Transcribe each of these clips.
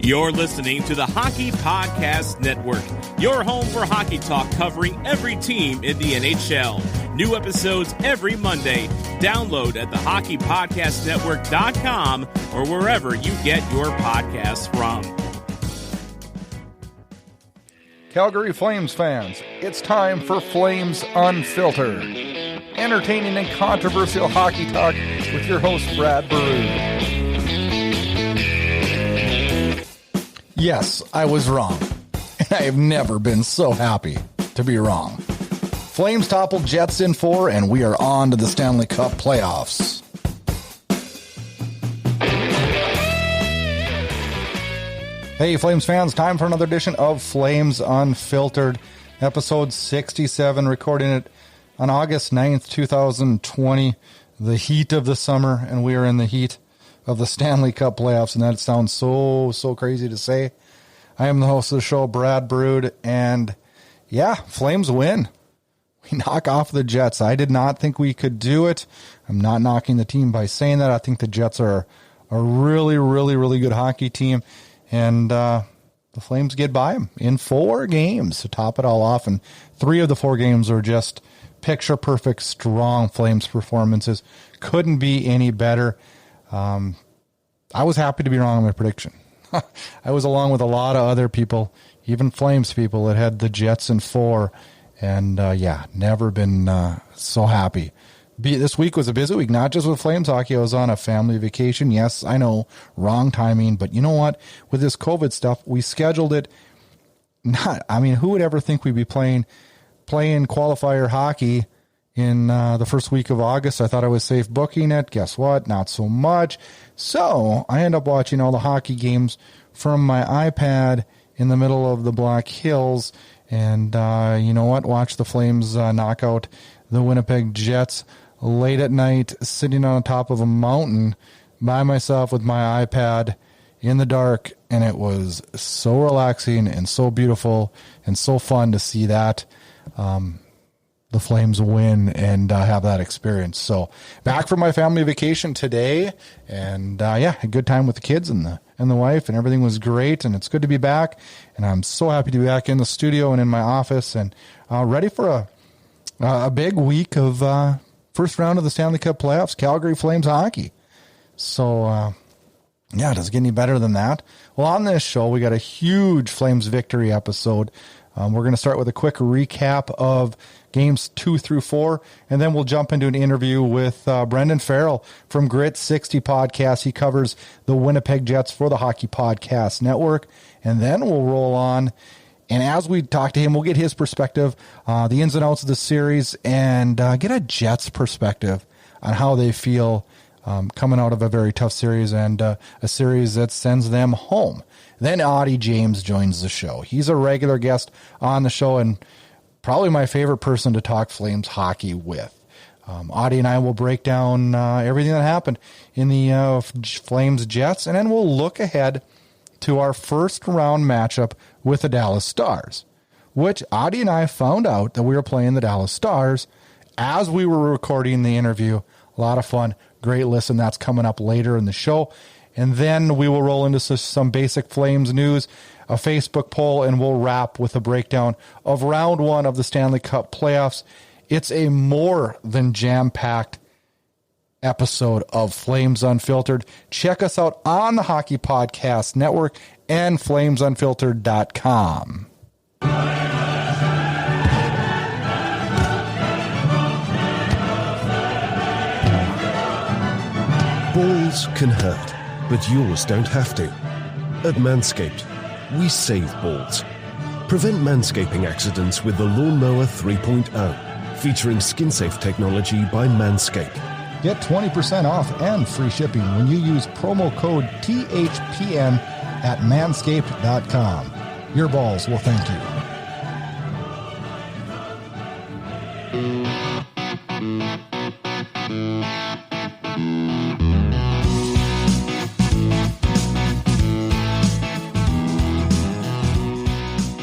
You're listening to the Hockey Podcast Network, your home for hockey talk covering every team in the NHL. New episodes every Monday. Download at thehockeypodcastnetwork.com or wherever you get your podcasts from. Calgary Flames fans, it's time for Flames Unfiltered. Entertaining and controversial hockey talk with your host, Brad Baroud. Yes, I was wrong. I have never been so happy to be wrong. Flames toppled Jets in 4, and we are on to the Stanley Cup playoffs. Hey, Flames fans, time for another edition of Flames Unfiltered, episode 67, recording it on August 9th, 2020, the heat of the summer, and we are in the heat of the Stanley Cup playoffs, and that sounds so crazy to say. I am the host of the show, Brad Baroud, and yeah, Flames win. We knock off the Jets. I did not think we could do it. I'm not knocking the team by saying that. I think the Jets are a really good hockey team, and the Flames get by them in 4 games to top it all off, and 3 of the 4 games are just picture-perfect, strong Flames performances. Couldn't be any better. I was happy to be wrong on my prediction. I was along with a lot of other people, even Flames people, that had the Jets in 4. And, never been so happy. This week was a busy week, not just with Flames hockey. I was on a family vacation. Yes, I know, wrong timing. But you know what? With this COVID stuff, we scheduled it. Who would ever think we'd be playing qualifier hockey in the first week of August? I thought I was safe booking it. Guess what? Not so much. So I end up watching all the hockey games from my iPad in the middle of the Black Hills. And you know what? Watch the Flames knock out the Winnipeg Jets late at night, sitting on top of a mountain by myself with my iPad in the dark. And it was so relaxing and so beautiful and so fun to see that. The Flames win and have that experience. So back from my family vacation today, and a good time with the kids and the wife, and everything was great, and it's good to be back, and I'm so happy to be back in the studio and in my office, and ready for a big week of first round of the Stanley Cup playoffs, Calgary Flames hockey. So does it get any better than that? Well, on this show, we got a huge Flames victory episode. We're going to start with a quick recap of games 2 through 4, and then we'll jump into an interview with Brendan Farrell from Grit 60 Podcast. He covers the Winnipeg Jets for the Hockey Podcast Network, and then we'll roll on. And as we talk to him, we'll get his perspective, the ins and outs of the series, and get a Jets perspective on how they feel coming out of a very tough series and a series that sends them home. Then Auddie James joins the show. He's a regular guest on the show and probably my favorite person to talk Flames hockey with. Auddie and I will break down everything that happened in the Flames Jets, and then we'll look ahead to our first round matchup with the Dallas Stars, which Auddie and I found out that we were playing the Dallas Stars as we were recording the interview. A lot of fun. Great listen. That's coming up later in the show. And then we will roll into some basic Flames news, a Facebook poll, and we'll wrap with a breakdown of round 1 of the Stanley Cup playoffs. It's a more than jam-packed episode of Flames Unfiltered. Check us out on the Hockey Podcast Network and FlamesUnfiltered.com. Balls can hurt, but yours don't have to. At Manscaped, we save balls. Prevent manscaping accidents with the Lawnmower 3.0, featuring skin-safe technology by Manscaped. Get 20% off and free shipping when you use promo code THPN at manscaped.com. Your balls will thank you.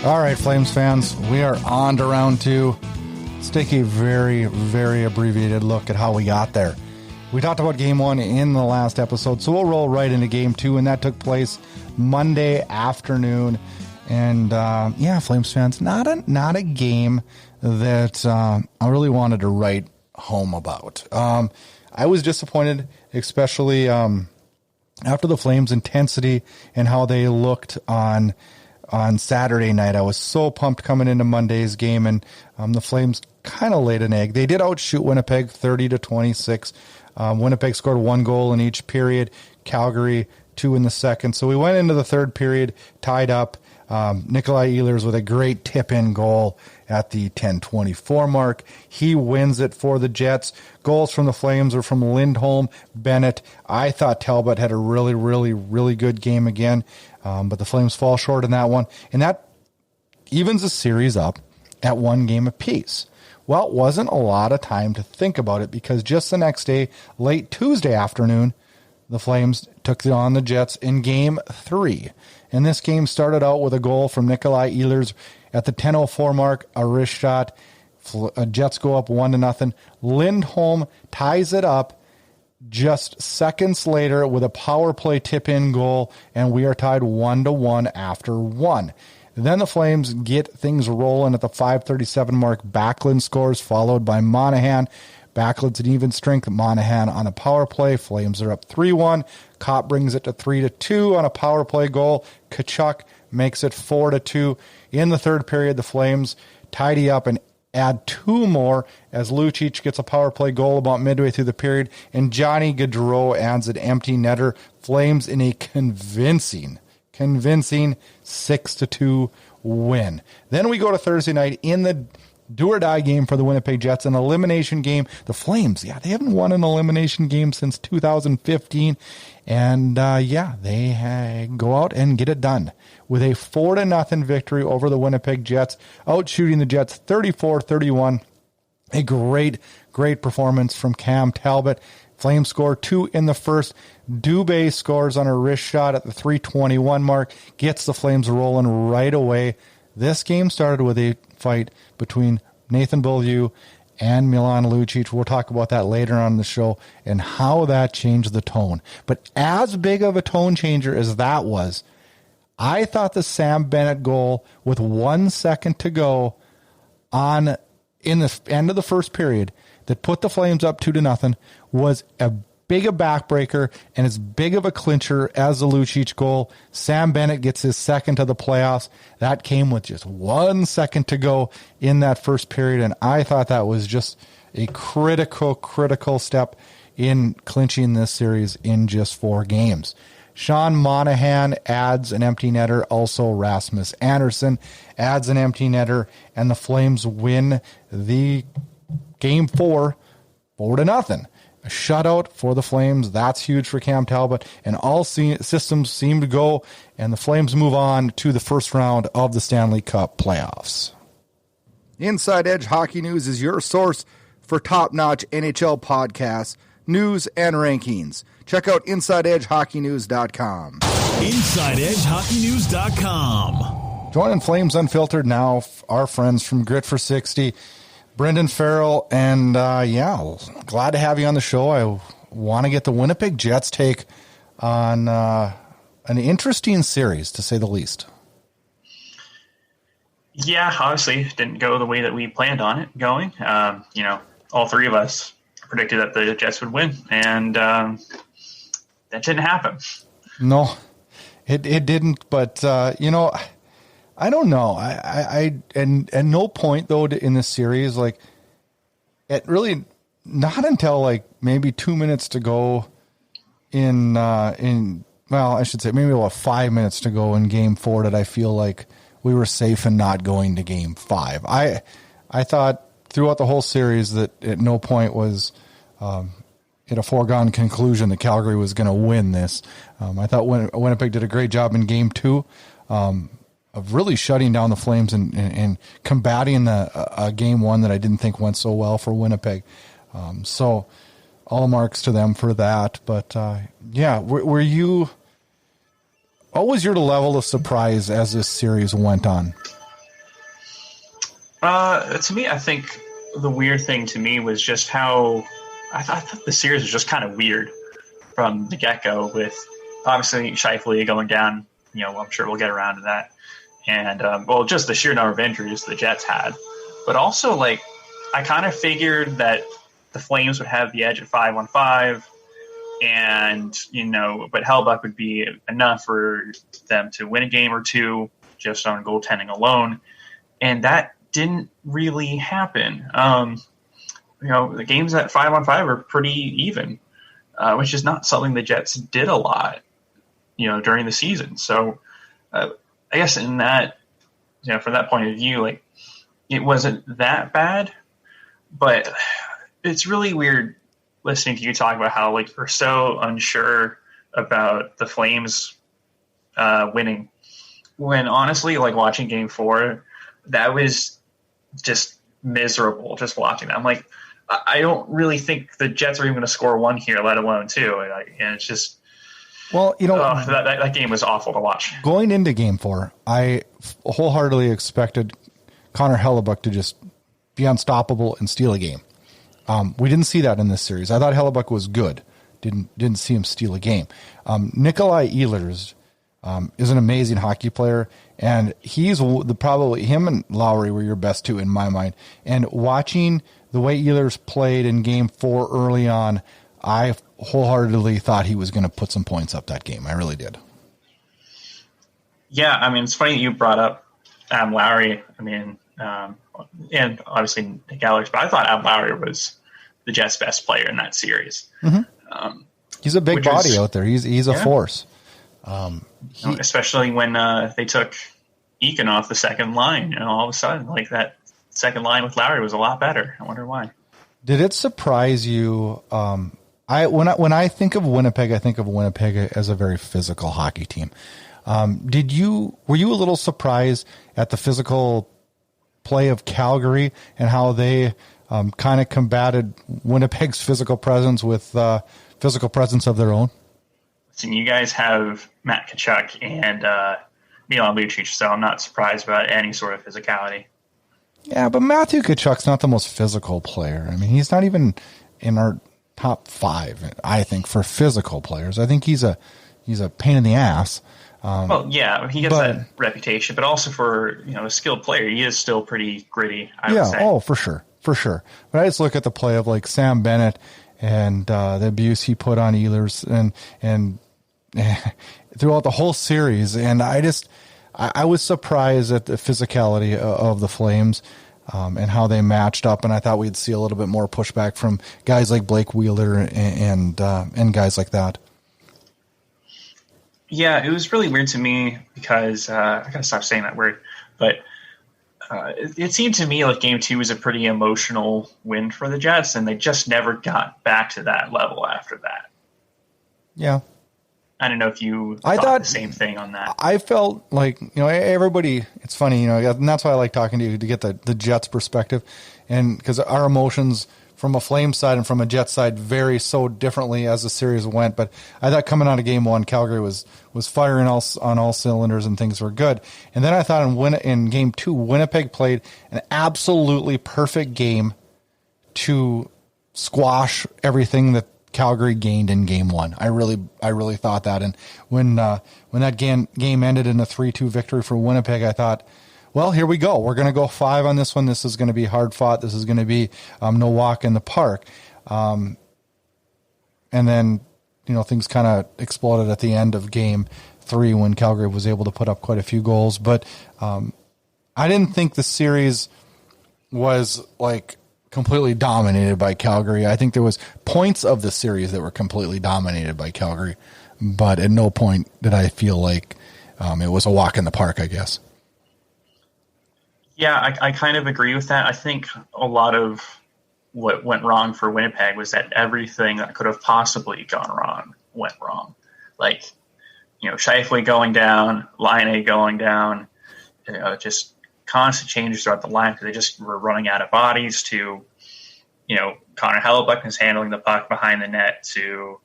All right, Flames fans, we are on to round 2. Let's take a very, very abbreviated look at how we got there. We talked about game 1 in the last episode, so we'll roll right into game 2, and that took place Monday afternoon. And Flames fans, not a game that I really wanted to write home about. I was disappointed, especially after the Flames' intensity and how they looked on Saturday night. I was so pumped coming into Monday's game, and the Flames kind of laid an egg. They did outshoot Winnipeg 30-26. Winnipeg scored 1 goal in each period. Calgary 2 in the second. So we went into the third period tied up. Nikolai Ehlers with a great tip-in goal at the 10:24 mark. He wins it for the Jets. Goals from the Flames are from Lindholm, Bennett. I thought Talbot had a really, really, really good game again, but the Flames fall short in that one. And that evens the series up at 1 game apiece. Well, it wasn't a lot of time to think about it because just the next day, late Tuesday afternoon, the Flames took on the Jets in Game 3. And this game started out with a goal from Nikolai Ehlers at the 10:04 mark, a wrist shot. Jets go up 1-0. Lindholm ties it up just seconds later with a power play tip-in goal, and we are tied 1-1 after 1. Then the Flames get things rolling at the 5:37 mark. Backlund scores, followed by Monahan. Backlund's an even strength. Monahan on a power play. Flames are up 3-1. Kopp brings it to 3-2 on a power play goal. Tkachuk makes it 4-2. In the third period, the Flames tidy up and add 2 more as Lucic gets a power play goal about midway through the period, and Johnny Gaudreau adds an empty netter. Flames in a convincing 6-2 win. Then we go to Thursday night in the do-or-die game for the Winnipeg Jets, an elimination game. The Flames, they haven't won an elimination game since 2015. And, they go out and get it done with a 4-0 victory over the Winnipeg Jets, outshooting the Jets 34-31. A great performance from Cam Talbot. Flames score 2 in the first. Dubé scores on a wrist shot at the 3:21 mark, gets the Flames rolling right away. This game started with a fight between Nathan Beaulieu and Milan Lucic. We'll talk about that later on in the show and how that changed the tone. But as big of a tone changer as that was, I thought the Sam Bennett goal with 1 second to go in the end of the first period that put the Flames up 2-0 was a big a backbreaker and as big of a clincher as the Lucic goal. Sam Bennett gets his second to the playoffs. That came with just 1 second to go in that first period, and I thought that was just a critical step in clinching this series in just 4 games. Sean Monahan adds an empty netter. Also, Rasmus Andersson adds an empty netter, and the Flames win the Game 4 4-0. A shutout for the Flames. That's huge for Cam Talbot. And all systems seem to go, and the Flames move on to the first round of the Stanley Cup playoffs. Inside Edge Hockey News is your source for top-notch NHL podcasts, news, and rankings. Check out InsideEdgeHockeyNews.com. InsideEdgeHockeyNews.com. Joining Flames Unfiltered now, our friends from Grit for 60, Brendan Farrell, and glad to have you on the show. I want to get the Winnipeg Jets take on an interesting series, to say the least. Yeah, obviously didn't go the way that we planned on it going. All 3 of us predicted that the Jets would win, and that didn't happen. No, it didn't, but I don't know. I at no point though in this series, like it really not until like maybe 2 minutes to go I should say maybe about 5 minutes to go in Game 4 did I feel like we were safe in not going to Game 5. I thought throughout the whole series that at no point was it a foregone conclusion that Calgary was going to win this. I thought Winnipeg did a great job in Game 2. Of really shutting down the Flames and combating a Game 1 that I didn't think went so well for Winnipeg. So all marks to them for that. But, were you – what was your level of surprise as this series went on? To me, I think the weird thing to me was just how I thought the series was just kind of weird from the get-go with obviously Scheifele going down I'm sure we'll get around to that. And, just the sheer number of injuries the Jets had. But also, like, I kind of figured that the Flames would have the edge at 5-on-5, and, but Hellebuyck would be enough for them to win a game or two just on goaltending alone. And that didn't really happen. The games at 5-on-5 are pretty even, which is not something the Jets did a lot, during the season. So I guess in that, from that point of view, like, it wasn't that bad, but it's really weird listening to you talk about how, like, you're so unsure about the Flames winning, when honestly, like, watching Game 4, that was just miserable just watching that. I'm like, I don't really think the Jets are even going to score one here, let alone two. And it's just, well, that game was awful to watch. Going into Game 4, I wholeheartedly expected Connor Hellebuyck to just be unstoppable and steal a game. We didn't see that in this series. I thought Hellebuyck was good. Didn't see him steal a game. Nikolai Ehlers is an amazing hockey player, and he's probably him and Lowry were your best two in my mind. And watching the way Ehlers played in Game 4 early on, I wholeheartedly thought he was going to put some points up that game. I really did. Yeah, I mean, it's funny that you brought up Adam Lowry. I mean, and obviously Nick Ehlers, but I thought Adam Lowry was the Jets' best player in that series. Mm-hmm. He's a big body out there. He's a force. Especially when they took Eakin off the second line. All of a sudden, like, that second line with Lowry was a lot better. I wonder why. Did it surprise you? When I think of Winnipeg, I think of Winnipeg as a very physical hockey team. Were you a little surprised at the physical play of Calgary and how they kind of combated Winnipeg's physical presence with physical presence of their own? Listen, you guys have Matt Tkachuk and Milan Lucic, so I'm not surprised about any sort of physicality. Yeah, but Matthew Tkachuk's not the most physical player. I mean, he's not even in our top 5, I think, for physical players. I think he's a pain in the ass. He gets that reputation, but also for a skilled player, he is still pretty gritty. I would say. Oh, for sure. But I just look at the play of, like, Sam Bennett and the abuse he put on Ehlers and throughout the whole series, and I was surprised at the physicality of the Flames and how they matched up, and I thought we'd see a little bit more pushback from guys like Blake Wheeler and guys like that. Yeah, it was really weird to me because I gotta stop saying that word, but it seemed to me like Game 2 was a pretty emotional win for the Jets, and they just never got back to that level after that. Yeah. I don't know if you thought the same thing on that. I felt like, everybody, it's funny, and that's why I like talking to you, to get the Jets perspective, and because our emotions from a Flame side and from a Jet side vary so differently as the series went. But I thought coming out of Game 1, Calgary was firing on all cylinders and things were good. And then I thought in Game 2, Winnipeg played an absolutely perfect game to squash everything that Calgary gained in Game 1. I really thought that. And when that game ended in a 3-2 victory for Winnipeg, I thought, well, here we go. We're going to go 5 on this one. This is going to be hard fought. This is going to be no walk in the park. And then, things kind of exploded at the end of Game 3 when Calgary was able to put up quite a few goals. But I didn't think the series was like completely dominated by Calgary. I think there was points of the series that were completely dominated by Calgary, but at no point did I feel like it was a walk in the park, I guess. Yeah, I kind of agree with that. I think a lot of what went wrong for Winnipeg was that everything that could have possibly gone wrong went wrong. Like, Scheifele going down, Laine going down, just constant changes throughout the line because they just were running out of bodies to, Connor Hellebuyck is handling the puck behind the net to,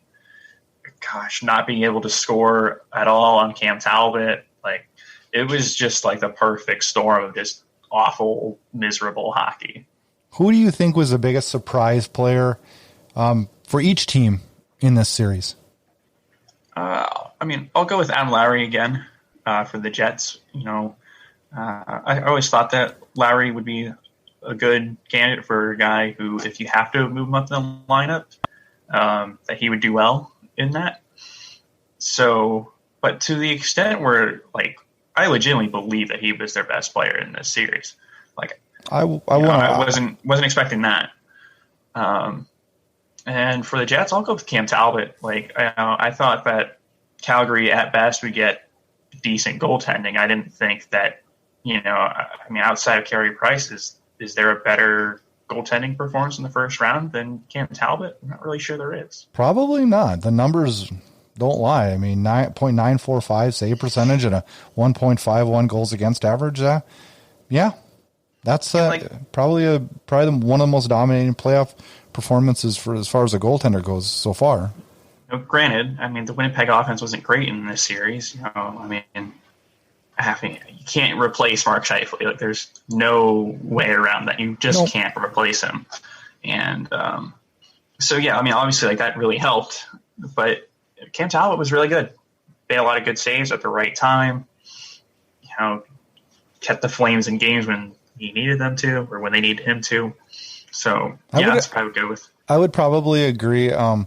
not being able to score at all on Cam Talbot. Like, it was just like the perfect storm of just awful, miserable hockey. Who do you think was the biggest surprise player for each team in this series? I'll go with Adam Lowry again. for the Jets. I always thought that Lowry would be a good candidate for a guy who, if you have to move him up the lineup, that he would do well in that. So, but to the extent where, like, I legitimately believe that he was their best player in this series. Like, I wasn't expecting that. And for the Jets, I'll go with Cam Talbot. Like, I thought that Calgary at best would get decent goaltending. I didn't think that, outside of Carey Price, is there a better goaltending performance in the first round than Cam Talbot? I'm not really sure there is. Probably not. The numbers don't lie. I mean, 9.945 save percentage and a 1.51 goals against average. Yeah, that's probably one of the most dominating playoff performances for as far as a goaltender goes so far. Granted, I mean, the Winnipeg offense wasn't great in this series. You can't replace Mark Scheifele. Like, there's no way around that. You just can't replace him. And obviously, like, that really helped. But Cam Talbot was really good. Made a lot of good saves at the right time. Kept the Flames in games when he needed them to, or when they needed him to. So that's what I would go with. I would probably agree. I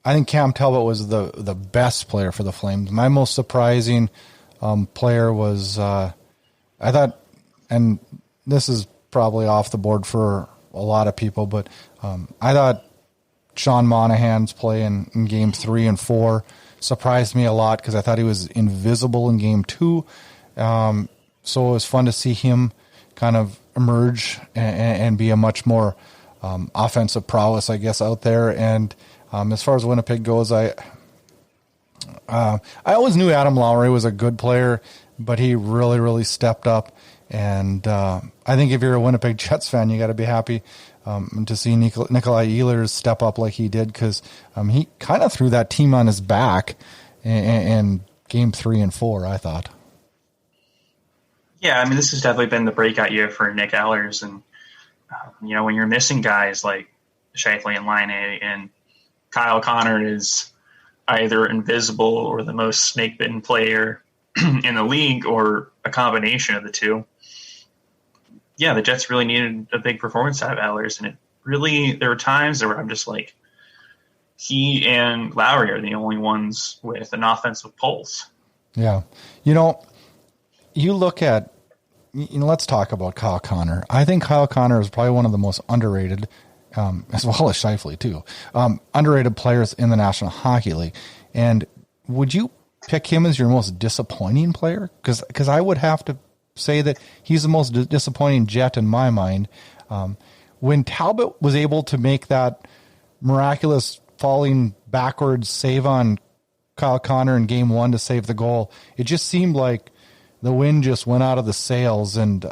think Cam Talbot was the best player for the Flames. My most surprising player was I thought, and this is probably off the board for a lot of people, but I thought Sean Monahan's play in game 3 and 4 surprised me a lot because I thought he was invisible in game 2. So it was fun to see him kind of emerge and be a much more offensive prowess, I guess, out there. And as far as Winnipeg goes, I always knew Adam Lowry was a good player, but he really, really stepped up. And I think if you're a Winnipeg Jets fan, you got to be happy to see Nikolai Ehlers step up like he did, because he kind of threw that team on his back in game 3 and 4, I thought. Yeah, I mean, this has definitely been the breakout year for Nick Ehlers. And, when you're missing guys like Scheifele and Laine, and Kyle Connor is either invisible or the most snake-bitten player in the league, or a combination of the two. Yeah, the Jets really needed a big performance out of Ehlers, and there were times where I'm just like, he and Lowry are the only ones with an offensive pulse. Yeah. You look at, let's talk about Kyle Connor. I think Kyle Connor is probably one of the most underrated, as well as Scheifele too, underrated players in the National Hockey League. And would you pick him as your most disappointing player? Because I would have to say that he's the most disappointing Jet in my mind. When Talbot was able to make that miraculous falling backwards save on Kyle Connor in game 1 to save the goal, it just seemed like the wind just went out of the sails. And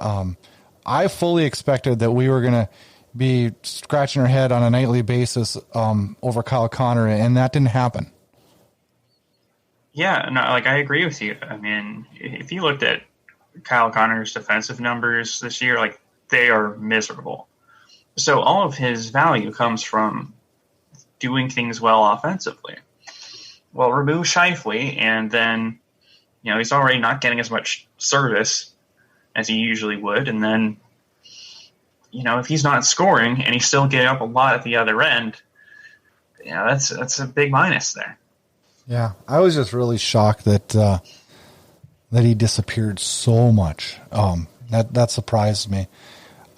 I fully expected that we were going to be scratching our head on a nightly basis over Kyle Connor, and that didn't happen. Yeah, no, I agree with you. I mean, if you looked at Kyle Connor's defensive numbers this year, they are miserable. So all of his value comes from doing things well offensively. Well, remove Scheifele, and then, he's already not getting as much service as he usually would. And then, if he's not scoring and he's still getting up a lot at the other end, that's a big minus there. Yeah, I was just really shocked that he disappeared so much. That surprised me.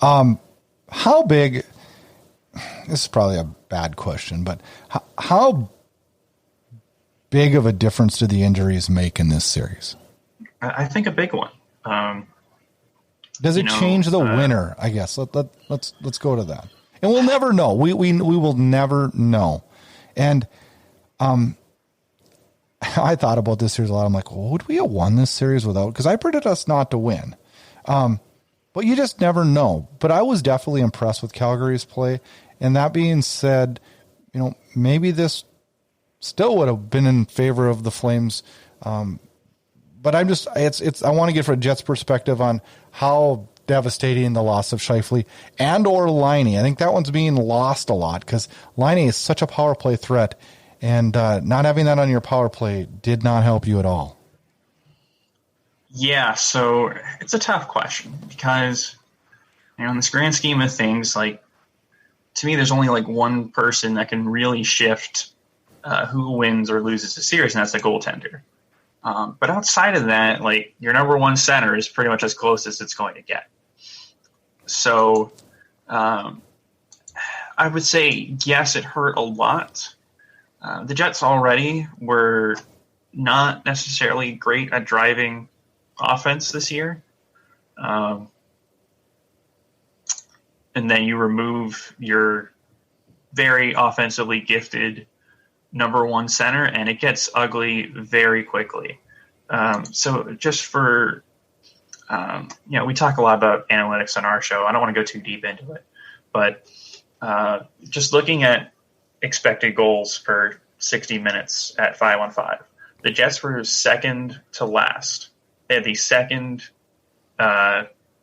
How big? This is probably a bad question, but how big of a difference do the injuries make in this series? I think a big one. Does it change the winner? I guess let's go to that, and we'll never know. We will never know. And I thought about this series a lot. I'm like, well, would we have won this series without? Because I predicted us not to win. But you just never know. But I was definitely impressed with Calgary's play. And that being said, maybe this still would have been in favor of the Flames. But I want to get from a Jets perspective on how devastating the loss of Scheifele and or Laine. I think that one's being lost a lot because Laine is such a power play threat. And not having that on your power play did not help you at all. Yeah, so it's a tough question because, in this grand scheme of things, like, to me, there's only like one person that can really shift who wins or loses a series, and that's the goaltender. But outside of that, like, your number one center is pretty much as close as it's going to get. So I would say, yes, it hurt a lot. The Jets already were not necessarily great at driving offense this year. And then you remove your very offensively gifted number one center, and it gets ugly very quickly. So just for, we talk a lot about analytics on our show. I don't want to go too deep into it, but just looking at expected goals per 60 minutes at 5-on-5, the Jets were second to last. They had the second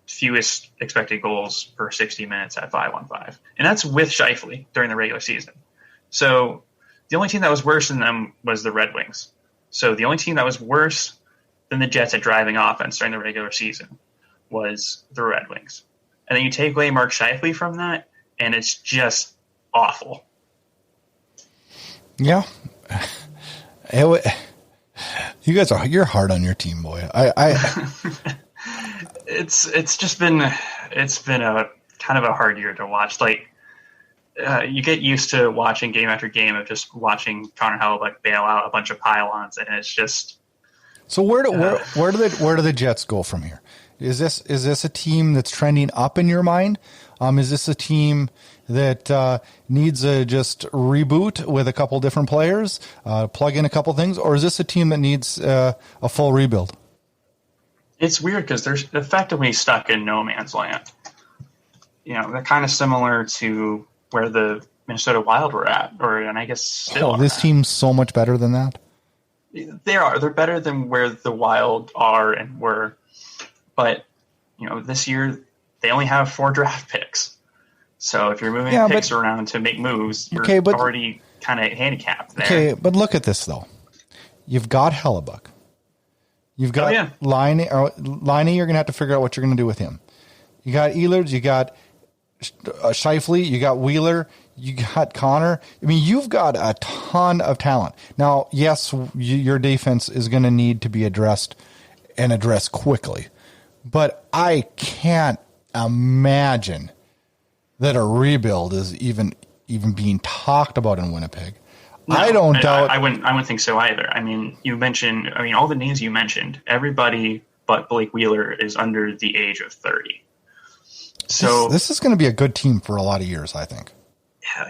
fewest expected goals per 60 minutes at 5-on-5. And that's with Scheifele during the regular season. So the only team that was worse than them was the Red Wings. So the only team that was worse than the Jets at driving offense during the regular season was the Red Wings. And then you take away Mark Scheifele from that, and it's just awful. Yeah. You're hard on your team, boy. It's been a kind of a hard year to watch. Like, you get used to watching game after game of just watching Connor Hellebuyck bail out a bunch of pylons, and it's just. So where do the Jets go from here? Is this a team that's trending up in your mind? Is this a team that needs a just reboot with a couple different players, plug in a couple things, or is this a team that needs a full rebuild? It's weird because they're effectively stuck in no man's land. They're kind of similar to where the Minnesota Wild were at, and I guess still. This team's so much better than that. They are. They're better than where the Wild are and were, but this year they only have 4 draft picks. So if you're moving picks around to make moves, you're already kind of handicapped there. Okay, but look at this though. You've got Hellebuyck. You've got Laine. You're going to have to figure out what you're going to do with him. You got Ehlers. You got Scheifele. You got Wheeler. You got Connor. I mean, you've got a ton of talent. Now, yes, your defense is going to need to be addressed and addressed quickly. But I can't imagine that a rebuild is even being talked about in Winnipeg. No, I don't doubt. I wouldn't think so either. I mean, all the names you mentioned, everybody but Blake Wheeler is under the age of 30. So this is going to be a good team for a lot of years, I think.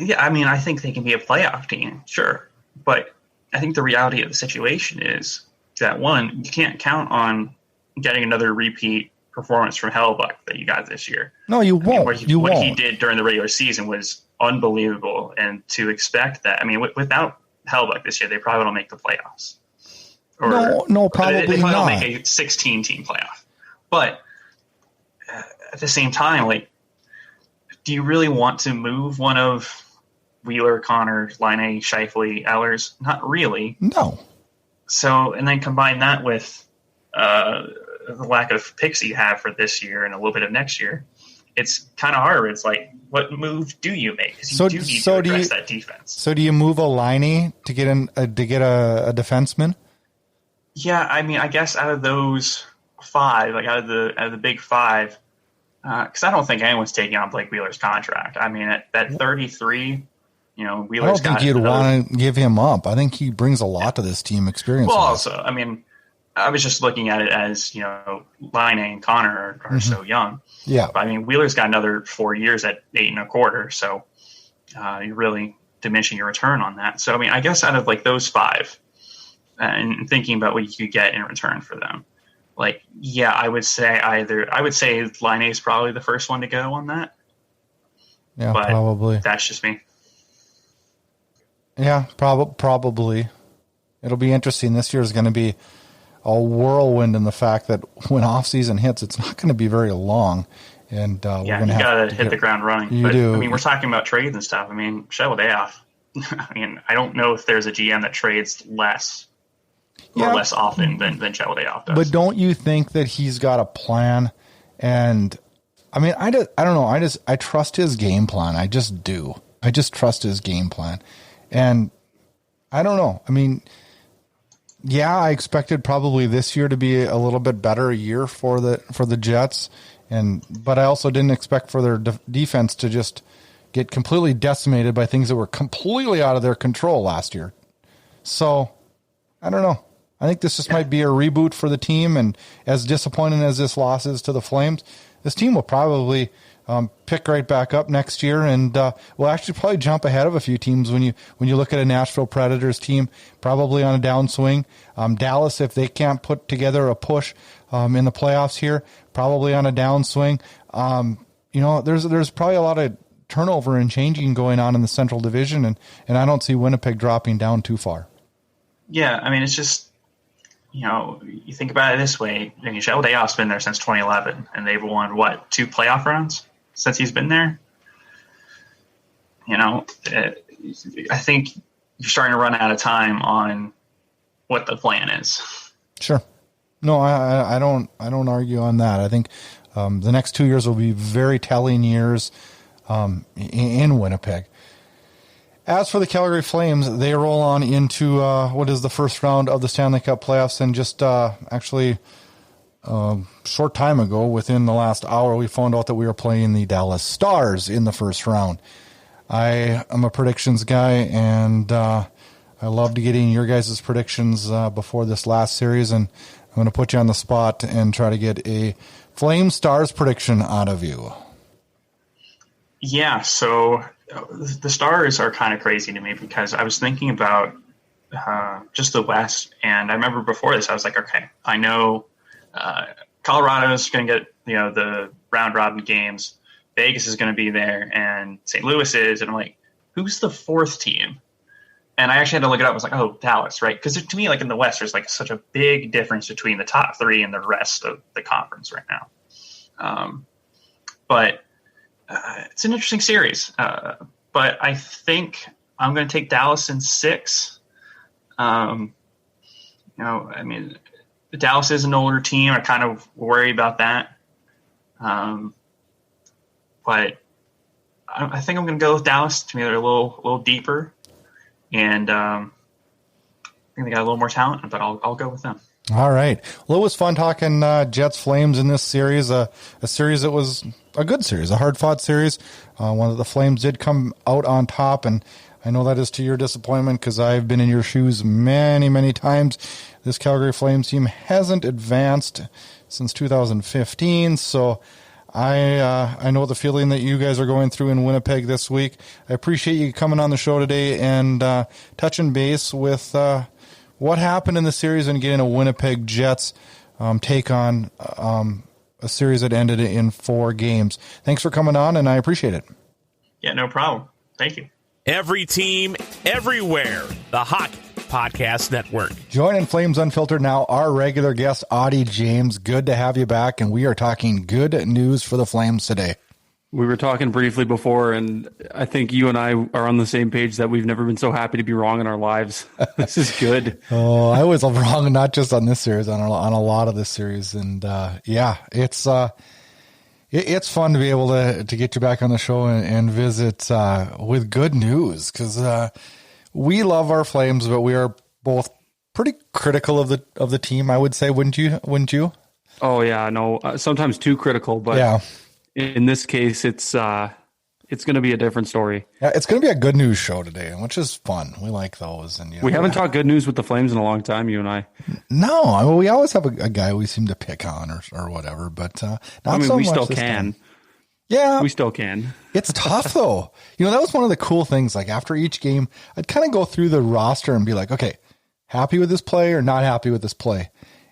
Yeah, I mean, I think they can be a playoff team, sure. But I think the reality of the situation is that, one, you can't count on getting another repeat performance from Hellebuyck that you got this year. No, you won't. What he did during the regular season was unbelievable. And to expect that, I mean, without Hellebuyck this year, they probably don't make the playoffs. No, probably they not. Don't make a 16-team playoff. But at the same time, like, do you really want to move one of Wheeler, Connor, Laine, Scheifele, Ehlers? Not really. No. So, and then combine that with the lack of picks you have for this year and a little bit of next year, it's kind of hard. It's like, what move do you make? Because you do need to address that defense. So do you move a Laine to get a defenseman? Yeah, I mean, I guess out of those 5, like out of the big 5, because I don't think anyone's taking on Blake Wheeler's contract. I mean, at 33, Wheeler's. I don't think you'd want to give him up. I think he brings a lot to this team experience. Well, also, I mean, I was just looking at it as, Laine and Connor are so young. Yeah. But, I mean, Wheeler's got another 4 years at 8 1/4, so you're really diminishing your return on that. So, I mean, I guess out of like those 5, and thinking about what you could get in return for them, like, yeah, I would say Laine is probably the first one to go on that. Yeah, but probably. That's just me. Yeah, probably. It'll be interesting. This year is going to be a whirlwind in the fact that when off season hits, it's not going to be very long. And we're going to have to hit the ground running. You do. I mean, we're talking about trades and stuff. I mean, shovel day off. I mean, I don't know if there's a GM that trades less or less often than Cheladeoff does. But don't you think that he's got a plan? And I mean, I don't know. I trust his game plan. I just do. I just trust his game plan. And I don't know. I mean, yeah, I expected probably this year to be a little bit better year for the Jets, but I also didn't expect for their defense to just get completely decimated by things that were completely out of their control last year. So I don't know. I think this just might be a reboot for the team, and as disappointing as this loss is to the Flames, this team will probably pick right back up next year, and will actually probably jump ahead of a few teams when you look at a Nashville Predators team, probably on a downswing. Dallas, if they can't put together a push in the playoffs here, probably on a downswing. There's probably a lot of turnover and changing going on in the Central Division, and I don't see Winnipeg dropping down too far. Yeah, I mean, it's just, you think about it this way. I mean, Cheladeoff's been there since 2011, and they've won, 2 playoff rounds since he's been there? I think you're starting to run out of time on what the plan is. Sure. No, I don't argue on that. I think the next 2 years will be very telling years in Winnipeg. As for the Calgary Flames, they roll on into what is the first round of the Stanley Cup playoffs, and just short time ago, within the last hour, we found out that we were playing the Dallas Stars in the first round. I am a predictions guy, and I love to get in your guys' predictions before this last series, and I'm going to put you on the spot and try to get a Flame Stars prediction out of you. Yeah, so the Stars are kind of crazy to me because I was thinking about just the West, and I remember before this, I was like, okay, I know Colorado's going to get the round robin games, Vegas is going to be there, and St. Louis is, and I'm like, who's the fourth team? And I actually had to look it up. I was like, oh, Dallas, right? Because to me, like in the West, there's like such a big difference between the top 3 and the rest of the conference right now. But it's an interesting series. But I think I'm going to take Dallas in 6. I mean, Dallas is an older team. I kind of worry about that. But I think I'm going to go with Dallas. To me, they're a little deeper. And I think they got a little more talent, but I'll go with them. All right. Well, it was fun talking Jets Flames in this series, a series that was a good series, a hard-fought series, one that the Flames did come out on top, and I know that is to your disappointment because I've been in your shoes many, many times. This Calgary Flames team hasn't advanced since 2015, so I know the feeling that you guys are going through in Winnipeg this week. I appreciate you coming on the show today and touching base with what happened in the series and getting a Winnipeg Jets take on a series that ended in 4 games. Thanks for coming on, and I appreciate it. Yeah, no problem. Thank you. Every team, everywhere. The Hockey Podcast Network. Joining Flames Unfiltered now, our regular guest, Auddie James. Good to have you back, and we are talking good news for the Flames today. We were talking briefly before, and I think you and I are on the same page that we've never been so happy to be wrong in our lives. This is good. Oh, I was wrong, not just on this series, on a lot of this series. And it's fun to be able to get you back on the show and visit with good news, because we love our Flames, but we are both pretty critical of the team, I would say. Wouldn't you? Oh, yeah, no, sometimes too critical, but yeah. In this case, it's going to be a different story. Yeah, it's going to be a good news show today, which is fun. We like those. And we haven't talked good news with the Flames in a long time, you and I. No, I mean, we always have a guy we seem to pick on or whatever, but not so we much still this can. Time. Yeah, we still can. It's tough though. That was one of the cool things. Like after each game, I'd kind of go through the roster and be like, okay, happy with this play or not happy with this play,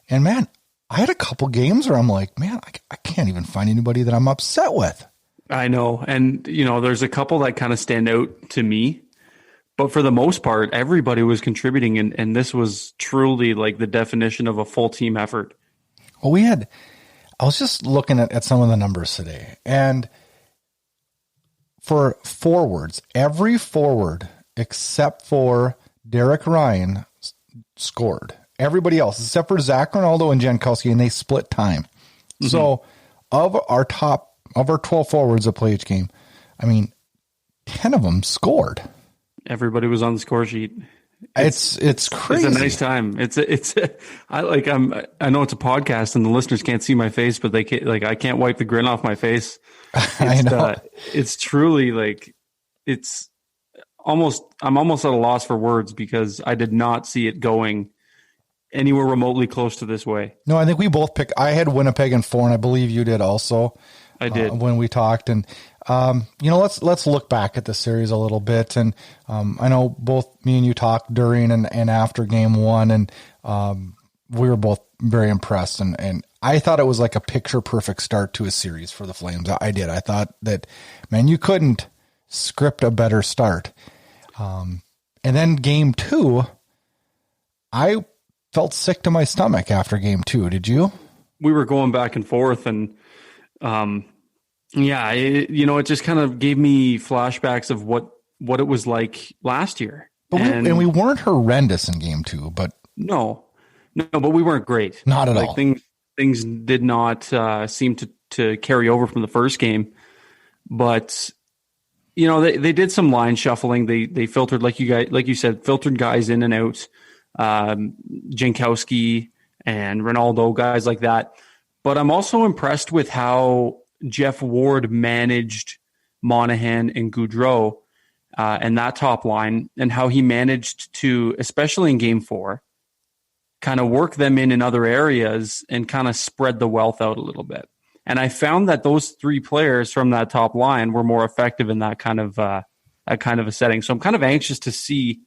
and man, I had a couple games where I'm like, man, I can't even find anybody that I'm upset with. I know. And, there's a couple that kind of stand out to me. But for the most part, everybody was contributing. And this was truly like the definition of a full team effort. Well, I was just looking at some of the numbers today. And for forwards, every forward except for Derek Ryan scored. everybody else, except for Zach Ronaldo and Jankowski, and they split time. Mm-hmm. So of our 12 forwards that play each game, I mean, 10 of them scored. Everybody was on the score sheet. It's crazy. It's a nice time. I know it's a podcast and the listeners can't see my face, but they can't, like, I can't wipe the grin off my face. I know. It's truly like, I'm almost at a loss for words because I did not see it going anywhere remotely close to this way. No, I think we both picked. I had Winnipeg in 4, and I believe you did also. I did when we talked, and let's look back at the series a little bit. And I know both me and you talked during and after game 1, and we were both very impressed. And I thought it was like a picture perfect start to a series for the Flames. I did. I thought that, man, you couldn't script a better start. And then game 2, I felt sick to my stomach after game 2. Did you? We were going back and forth, and it just kind of gave me flashbacks of what it was like last year. But we weren't horrendous in game 2, but no, but we weren't great. Not at all. Things did not seem to carry over from the first game, but they did some line shuffling. They filtered, like you said, filtered guys in and out, Jankowski and Ronaldo, guys like that. But I'm also impressed with how Jeff Ward managed Monahan and Gaudreau and that top line, and how he managed to, especially in game 4, kind of work them in other areas and kind of spread the wealth out a little bit. And I found that those 3 players from that top line were more effective in that kind of a setting. So I'm kind of anxious to see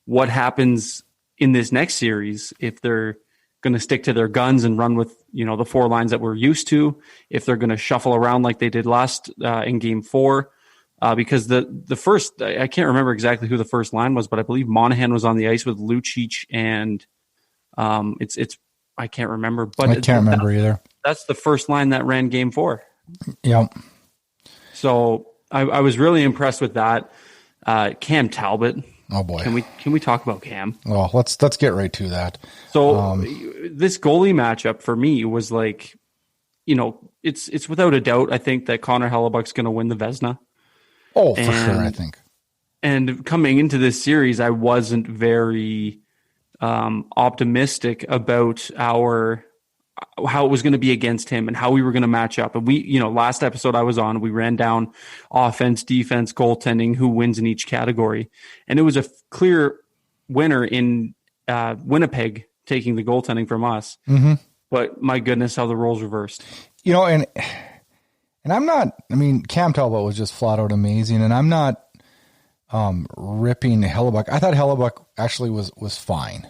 what happens in this next series, if they're going to stick to their guns and run with, the 4 lines that we're used to, if they're going to shuffle around like they did last in game 4, because the first, I can't remember exactly who the first line was, but I believe Monahan was on the ice with Lucic, and I can't remember, but I can't remember either. That's the first line that ran game 4. Yep. So I was really impressed with that. Cam Talbot. Oh boy. Can we talk about Cam? Well, let's get right to that. So this goalie matchup for me was like, it's without a doubt, I think, that Connor Hellebuck's going to win the Vezina. Oh, for sure, I think. And coming into this series, I wasn't very optimistic about how it was going to be against him and how we were going to match up. And we, last episode I was on, we ran down offense, defense, goaltending, who wins in each category. And it was a clear winner in Winnipeg taking the goaltending from us. Mm-hmm. But my goodness, how the roles reversed. And I'm not, Cam Talbot was just flat out amazing. And I'm not ripping Hellebuck. I thought Hellebuck actually was fine.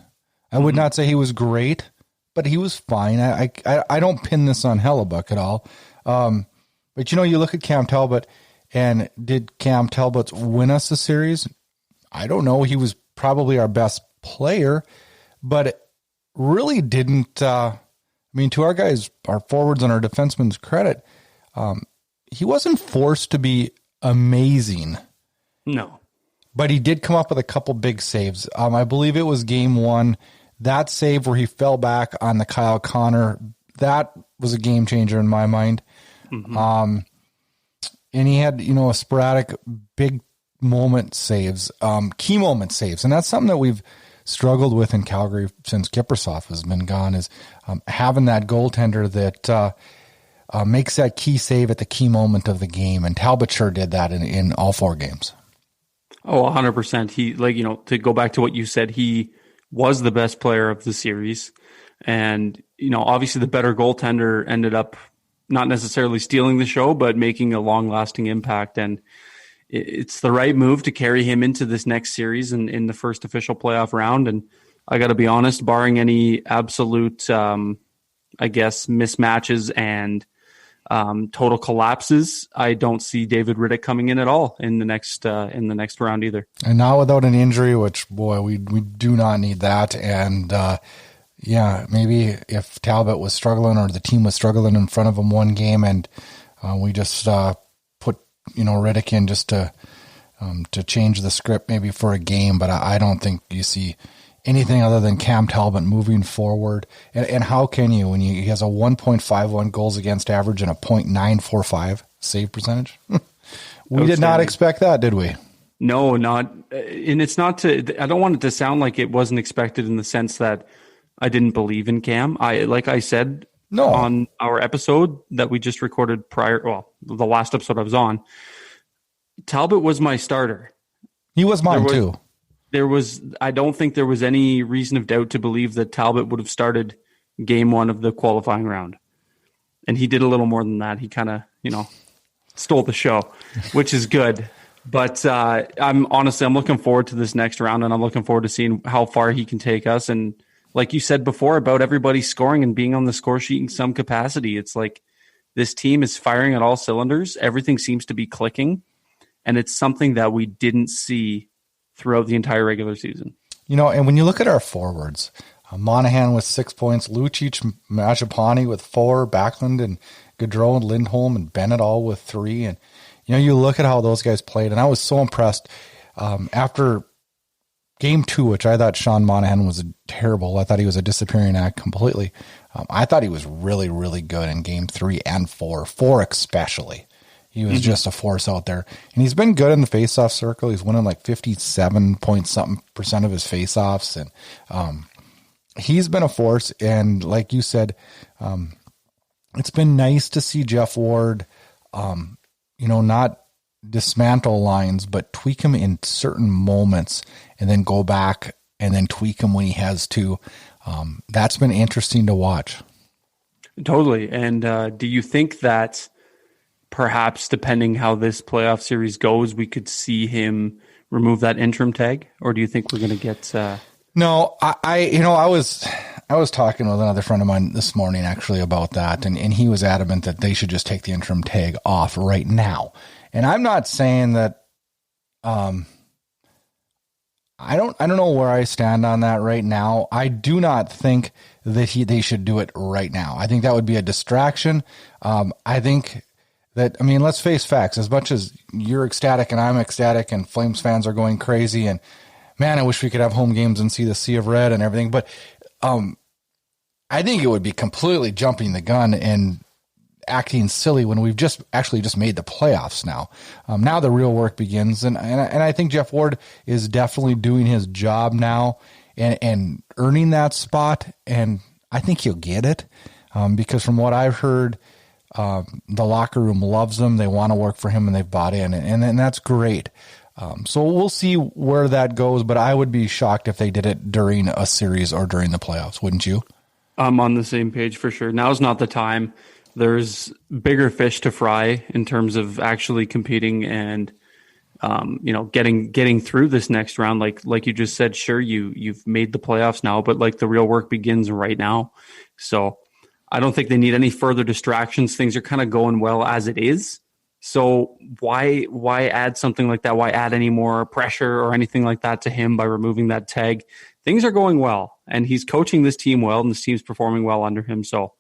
I would not say he was great, but he was fine. I don't pin this on Hellebuck at all. But you look at Cam Talbot, and did Cam Talbot win us the series? I don't know. He was probably our best player, but it really didn't. To our guys, our forwards and our defensemen's credit, he wasn't forced to be amazing. No. But he did come up with a couple big saves. I believe it was game 1. That save where he fell back on the Kyle Connor, that was a game changer in my mind. Mm-hmm. And he had, a sporadic big moment saves, key moment saves. And that's something that we've struggled with in Calgary since Kiprusoff has been gone, is having that goaltender that makes that key save at the key moment of the game. And Talbot sure did that in all 4 games. Oh, 100%. He, to go back to what you said, he was the best player of the series. And, obviously the better goaltender ended up not necessarily stealing the show, but making a long-lasting impact. And it's the right move to carry him into this next series in the first official playoff round. And I got to be honest, barring any absolute, mismatches and total collapses, I don't see David Riddick coming in at all in the next round either. And not without an injury, which boy, we do not need that. And maybe if Talbot was struggling or the team was struggling in front of him one game, and we just put Riddick in just to change the script maybe for a game. But I don't think you see anything other than Cam Talbot moving forward. And how can you when he has a 1.51 goals against average and a .945 save percentage? We did not expect that, did we? No, not. And it's not to, I don't want it to sound like it wasn't expected in the sense that I didn't believe in Cam. Like I said on our episode that we just recorded prior, well, the last episode I was on, Talbot was my starter. He was mine too. I don't think there was any reason of doubt to believe that Talbot would have started game one of the qualifying round. And he did a little more than that. He kind of, stole the show, which is good. But I'm looking forward to this next round, and I'm looking forward to seeing how far he can take us. And like you said before about everybody scoring and being on the score sheet in some capacity, it's like this team is firing at all cylinders. Everything seems to be clicking, and it's something that we didn't see throughout the entire regular season. And when you look at our forwards, Monahan with 6 points, Lucic, Majapani with 4, Backlund and Gaudreau and Lindholm and Bennett all with 3. And, you look at how those guys played, and I was so impressed after game 2, which I thought Sean Monahan was terrible. I thought he was a disappearing act completely. I thought he was really, really good in game 3 and 4 especially. He was just a force out there. And he's been good in the faceoff circle. He's winning like 57% of his faceoffs. And he's been a force. And like you said, it's been nice to see Jeff Ward, not dismantle lines, but tweak him in certain moments and then go back and then tweak him when he has to. That's been interesting to watch. Totally. And do you think that perhaps depending how this playoff series goes, we could see him remove that interim tag? Or do you think we're going to get... No, I was talking with another friend of mine this morning actually about that, and he was adamant that they should just take the interim tag off right now. And I'm not saying that I don't know where I stand on that right now. I do not think that they should do it right now. I think that would be a distraction. I think that, let's face facts. As much as you're ecstatic and I'm ecstatic and Flames fans are going crazy and man, I wish we could have home games and see the Sea of Red and everything. But I think it would be completely jumping the gun and acting silly when we've just made the playoffs now. Now the real work begins. And I think Jeff Ward is definitely doing his job now and earning that spot. And I think he'll get it because from what I've heard, the locker room loves him. They want to work for him and they've bought in. And that's great. So we'll see where that goes, but I would be shocked if they did it during a series or during the playoffs, wouldn't you? I'm on the same page for sure. Now's not the time. There's bigger fish to fry in terms of actually competing and, getting through this next round. Like you just said, sure, you've made the playoffs now, but like the real work begins right now. So I don't think they need any further distractions. Things are kind of going well as it is. So why add something like that? Why add any more pressure or anything like that to him by removing that tag? Things are going well, and he's coaching this team well, and this team's performing well under him. So,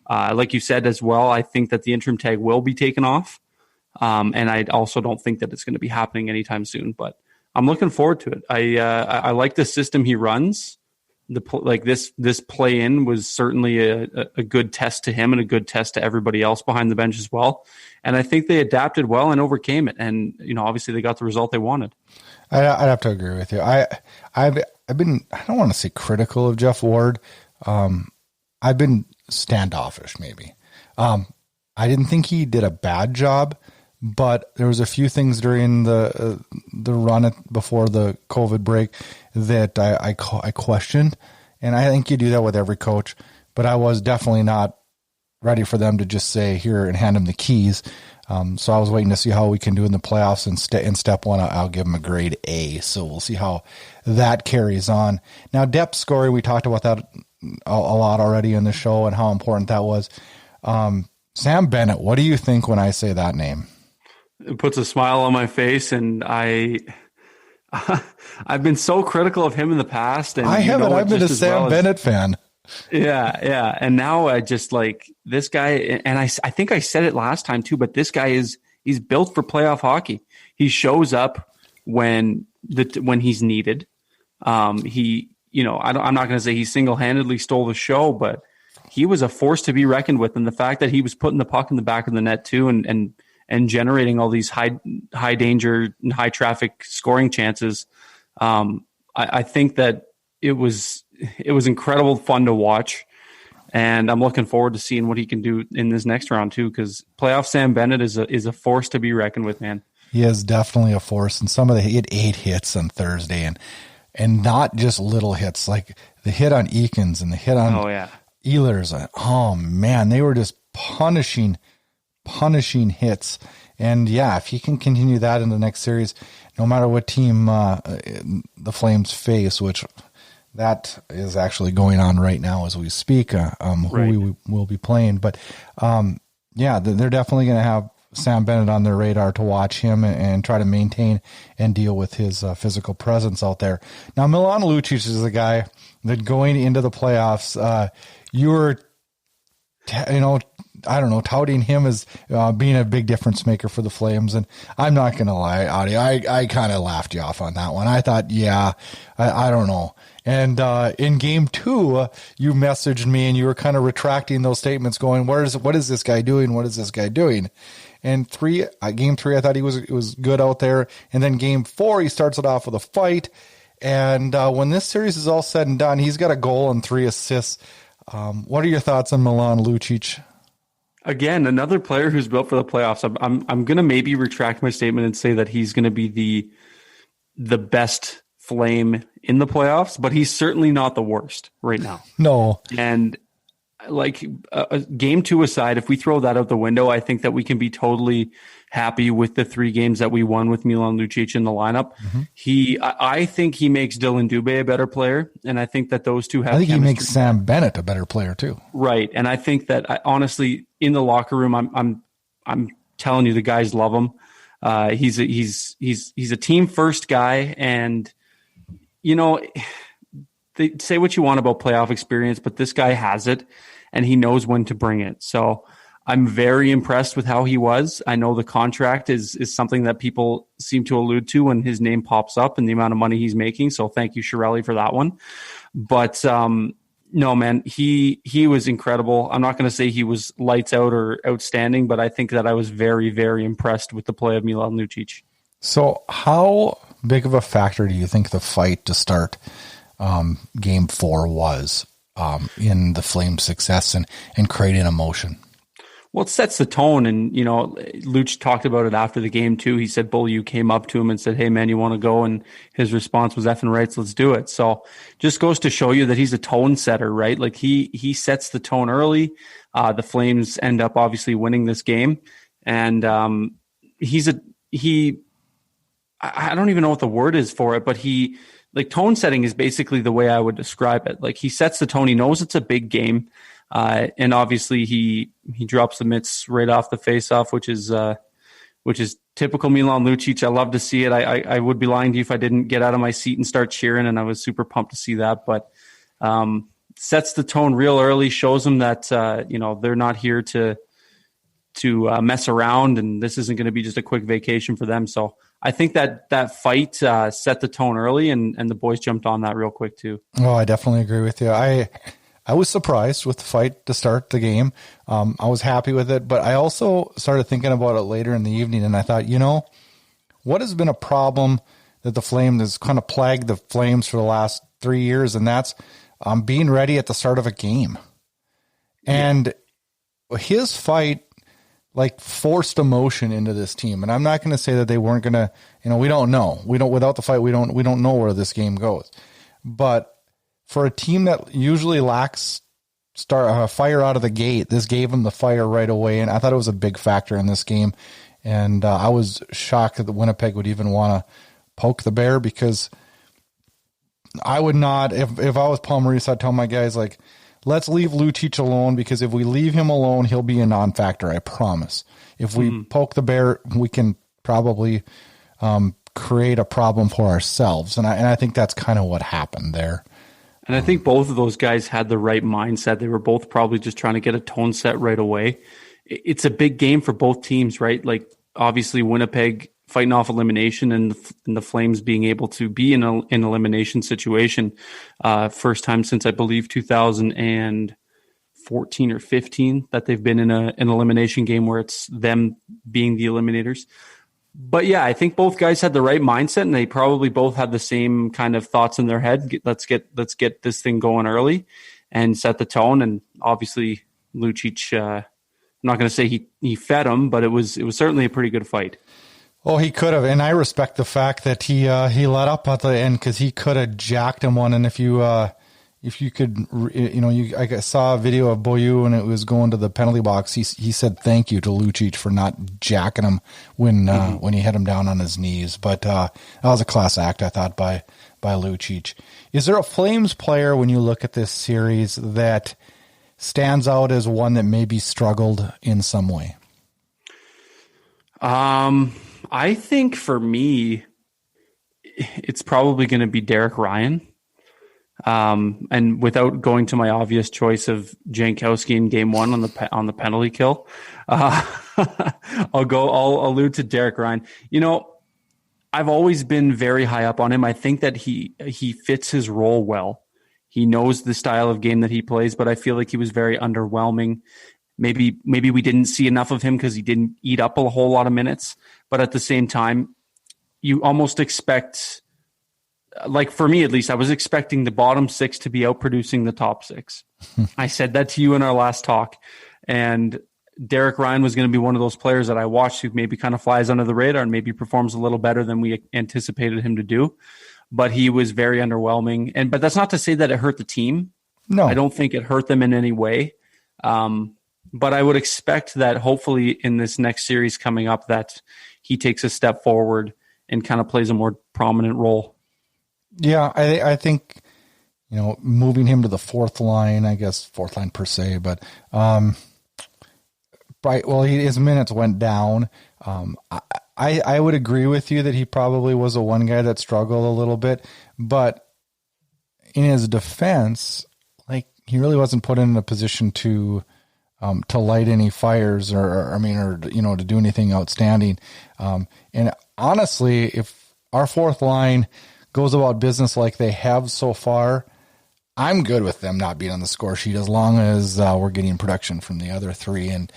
like you said as well, I think that the interim tag will be taken off, and I also don't think that it's going to be happening anytime soon. But I'm looking forward to it. I like the system he runs. This play-in was certainly a good test to him and a good test to everybody else behind the bench as well. And I think they adapted well and overcame it. And, obviously they got the result they wanted. I'd have to agree with you. I've been, I don't want to say critical of Jeff Ward. I've been standoffish maybe. I didn't think he did a bad job, but there was a few things during the run before the COVID break that I questioned. And I think you do that with every coach, but I was definitely not ready for them to just say here and hand him the keys. So I was waiting to see how we can do in the playoffs. And in step one, I'll give him a grade A. So we'll see how that carries on. Now, depth scoring, we talked about that a lot already in the show and how important that was. Sam Bennett, what do you think when I say that name? It puts a smile on my face, and I've been so critical of him in the past. And I haven't. I've been a Sam Bennett fan. Yeah. And now I just like this guy, and I think I said it last time too, but this guy he's built for playoff hockey. He shows up when he's needed. He I'm not going to say he single-handedly stole the show, but he was a force to be reckoned with. And the fact that he was putting the puck in the back of the net too, and generating all these high danger and high traffic scoring chances. I think that it was incredible fun to watch. And I'm looking forward to seeing what he can do in this next round too, because playoff Sam Bennett is a force to be reckoned with, man. He is definitely a force, and he had 8 hits on Thursday, and not just little hits, like the hit on Eakins and the hit on Ehlers. Oh man, they were just punishing hits. And yeah, if he can continue that in the next series, no matter what team the Flames face, which that is actually going on right now as we speak, who we will be playing. But yeah, they're definitely going to have Sam Bennett on their radar to watch him and try to maintain and deal with his physical presence out there. Now, Milan Lucic is a guy that going into the playoffs, you were, touting him as being a big difference maker for the Flames. And I'm not going to lie, Auddie, I kind of laughed you off on that one. I thought, I don't know. And in game 2, you messaged me and you were kind of retracting those statements going, what is this guy doing? What is this guy doing? And game 3, I thought he was good out there. And then game 4, he starts it off with a fight. And when this series is all said and done, he's got a goal and 3 assists. What are your thoughts on Milan Lucic? Again, another player who's built for the playoffs. I'm going to maybe retract my statement and say that he's going to be the best Flame in the playoffs, but he's certainly not the worst right now. No. And like game 2 aside, if we throw that out the window, I think that we can be totally happy with the 3 games that we won with Milan Lucic in the lineup. Mm-hmm. I think he makes Dylan Dubé a better player, and I think that those two have. I think he makes Sam Bennett a better player too. Right, and I think that honestly, in the locker room, I'm telling you, the guys love him. He's a team first guy, and they say what you want about playoff experience, but this guy has it, and he knows when to bring it. So I'm very impressed with how he was. I know the contract is something that people seem to allude to when his name pops up and the amount of money he's making. So thank you, Chiarelli, for that one. But no, man, he was incredible. I'm not going to say he was lights out or outstanding, but I think that I was very, very impressed with the play of Milan Lucic. So how big of a factor do you think the fight to start game 4 was in the Flames' success and creating emotion? Well, it sets the tone, and Luch talked about it after the game too. He said Bull, you came up to him and said, "Hey man, you want to go?" And his response was, "Effing right, let's do it." So just goes to show you that he's a tone setter, right? Like he sets the tone early. The Flames end up obviously winning this game, and I don't even know what the word is for it, but tone setting is basically the way I would describe it. Like he sets the tone. He knows it's a big game. And obviously he drops the mitts right off the face-off, which is typical Milan Lucic. I love to see it. I would be lying to you if I didn't get out of my seat and start cheering, and I was super pumped to see that. But sets the tone real early, shows them that they're not here to mess around, and this isn't going to be just a quick vacation for them. So I think that fight set the tone early, and the boys jumped on that real quick too. Oh, I definitely agree with you. I was surprised with the fight to start the game. I was happy with it, but I also started thinking about it later in the evening, and I thought, what has been a problem that the Flames has kind of plagued the Flames for the last 3 years, and that's being ready at the start of a game. And his fight forced emotion into this team. And I'm not going to say that they weren't going to, we don't know. Without the fight, we don't know where this game goes. But for a team that usually lacks fire out of the gate, this gave them the fire right away, and I thought it was a big factor in this game. And I was shocked that the Winnipeg would even want to poke the bear, because I would not. If I was Paul Maurice, I'd tell my guys, let's leave Lucic alone, because if we leave him alone, he'll be a non-factor, I promise. If we poke the bear, we can probably create a problem for ourselves, and I think that's kind of what happened there. And I think both of those guys had the right mindset. They were both probably just trying to get a tone set right away. It's a big game for both teams, right? Like obviously Winnipeg fighting off elimination and the Flames being able to be in an elimination situation. First time since I believe 2014 or 15 that they've been in an elimination game where it's them being the eliminators. But yeah, I think both guys had the right mindset, and they probably both had the same kind of thoughts in their head. Let's get this thing going early and set the tone. And obviously Lucic, I'm not going to say he fed him, but it was certainly a pretty good fight. Oh, he could have, and I respect the fact that he let up at the end, because he could have jacked him one. And if you could, I saw a video of Boyu and it was going to the penalty box. He said thank you to Lucic for not jacking him when he had him down on his knees. But that was a class act, I thought, by Lucic. Is there a Flames player when you look at this series that stands out as one that maybe struggled in some way? I think for me, it's probably going to be Derek Ryan. And without going to my obvious choice of Jankowski in game one on the penalty kill, I'll allude to Derek Ryan. I've always been very high up on him. I think that he fits his role well. He knows the style of game that he plays, but I feel like he was very underwhelming. Maybe we didn't see enough of him because he didn't eat up a whole lot of minutes. But at the same time, you almost expect, like for me at least, I was expecting the bottom six to be outproducing the top six. I said that to you in our last talk. And Derek Ryan was going to be one of those players that I watched who maybe kind of flies under the radar and maybe performs a little better than we anticipated him to do. But he was very underwhelming. But that's not to say that it hurt the team. No, I don't think it hurt them in any way. But I would expect that hopefully in this next series coming up that he takes a step forward and kind of plays a more prominent role. Yeah, I think, moving him to the fourth line per se, but his minutes went down. I would agree with you that he probably was the one guy that struggled a little bit, but in his defense, he really wasn't put in a position to light any fires or to do anything outstanding. And honestly, if our fourth line goes about business like they have so far, I'm good with them not being on the score sheet as long as we're getting production from the other three. And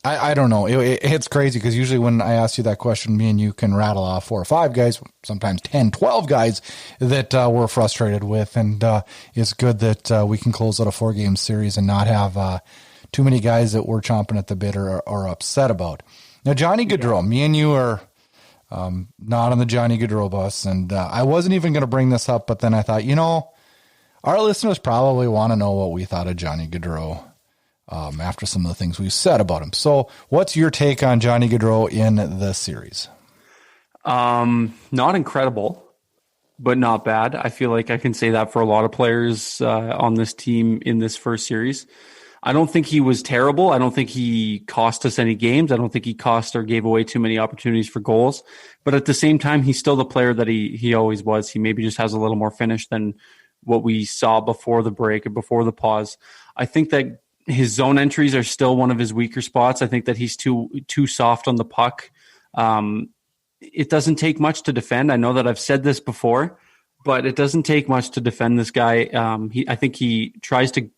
I don't know. It's crazy because usually when I ask you that question, me and you can rattle off 4 or 5 guys, sometimes 10, 12 guys that we're frustrated with. And it's good that we can close out a 4-game series and not have too many guys that we're chomping at the bit or upset about. Now, Johnny Gaudreau, me and you are not on the Johnny Gaudreau bus. And I wasn't even going to bring this up, but then I thought, our listeners probably want to know what we thought of Johnny Gaudreau after some of the things we've said about him. So what's your take on Johnny Gaudreau in the series? Not incredible, but not bad. I feel like I can say that for a lot of players on this team in this first series. I don't think he was terrible. I don't think he cost us any games. I don't think he cost or gave away too many opportunities for goals. But at the same time, he's still the player that he always was. He maybe just has a little more finish than what we saw before the break or before the pause. I think that his zone entries are still one of his weaker spots. I think that he's too soft on the puck. It doesn't take much to defend. I know that I've said this before, but it doesn't take much to defend this guy. I think he tries to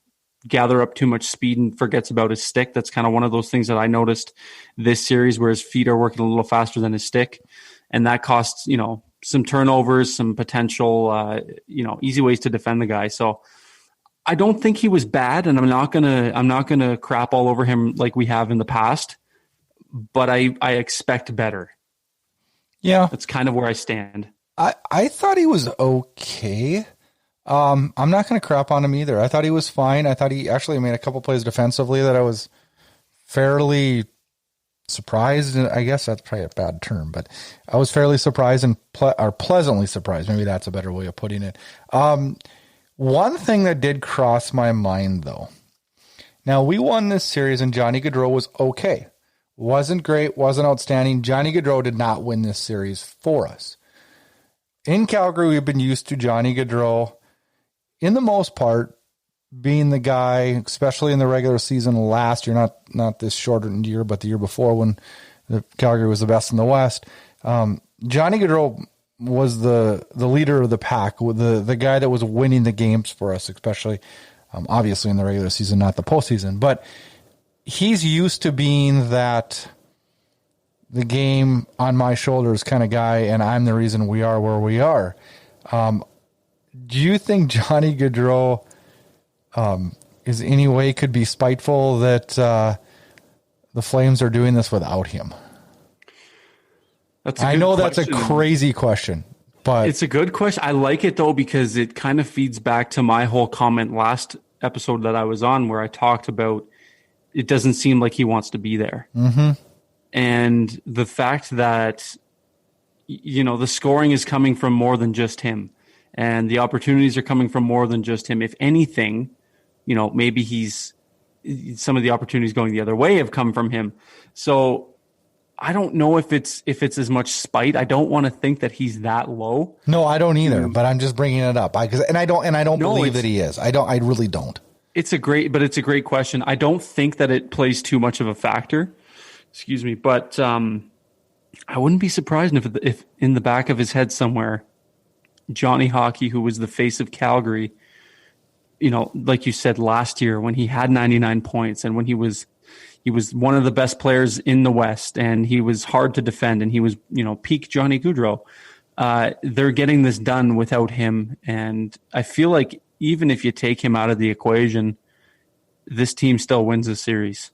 gather up too much speed and forgets about his stick. That's kind of one of those things that I noticed this series where his feet are working a little faster than his stick. And that costs, some turnovers, some potential, easy ways to defend the guy. So I don't think he was bad, and I'm not gonna crap all over him like we have in the past, but I expect better. Yeah. That's kind of where I stand. I thought he was okay. I'm not going to crap on him either. I thought he was fine. I thought he actually made a couple plays defensively that I was fairly surprised. I guess that's probably a bad term, but I was fairly surprised and pleasantly surprised. Maybe that's a better way of putting it. One thing that did cross my mind, though. Now, we won this series, and Johnny Gaudreau was okay. Wasn't great, wasn't outstanding. Johnny Gaudreau did not win this series for us. In Calgary, we've been used to Johnny Gaudreau, in the most part, being the guy, especially in the regular season last year, not this shortened year, but the year before when Calgary was the best in the West. Johnny Gaudreau was the leader of the pack, the guy that was winning the games for us, especially obviously in the regular season, not the postseason. But he's used to being that the game on my shoulders kind of guy, and I'm the reason we are where we are. Do you think Johnny Gaudreau is any way could be spiteful that the Flames are doing this without him? I know that's a crazy question, but it's a good question. I like it though, because it kind of feeds back to my whole comment last episode that I was on, where I talked about it doesn't seem like he wants to be there. Mm-hmm. And the fact that, the scoring is coming from more than just him, and the opportunities are coming from more than just him. If anything, maybe some of the opportunities going the other way have come from him. So I don't know if it's as much spite. I don't want to think that he's that low. No, I don't either, but I'm just bringing it up. I don't believe that he is. I really don't. It's a great question. I don't think that it plays too much of a factor. Excuse me, but I wouldn't be surprised if in the back of his head somewhere, Johnny Hockey, who was the face of Calgary, like you said last year, when he had 99 points and when he was one of the best players in the West, and he was hard to defend, and he was peak Johnny Gaudreau. They're getting this done without him, and I feel like even if you take him out of the equation, this team still wins the series.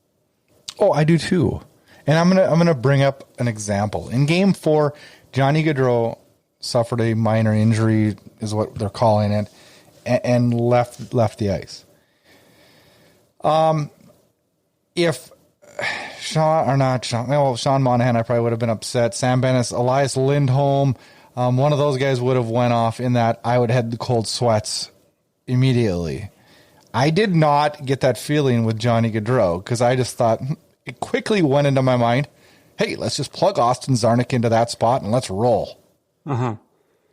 Oh, I do too. And I'm gonna bring up an example. In Game 4, Johnny Gaudreau suffered a minor injury, is what they're calling it, and left the ice. If Sean Monahan, I probably would have been upset. Sam Bennis, Elias Lindholm, one of those guys would have went off in that. I would have had the cold sweats immediately. I did not get that feeling with Johnny Gaudreau, because I just thought, it quickly went into my mind, hey, let's just plug Austin Czarnik into that spot and let's roll. Uh-huh.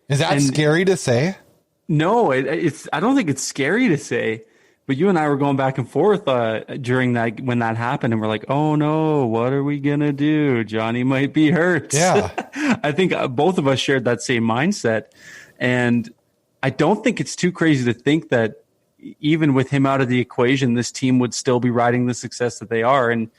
Is that scary to say? No, it's. I don't think it's scary to say. But you and I were going back and forth during that, when that happened, and we're like, oh no, what are we going to do? Johnny might be hurt. Yeah. I think both of us shared that same mindset. And I don't think it's too crazy to think that even with him out of the equation, this team would still be riding the success that they are. And,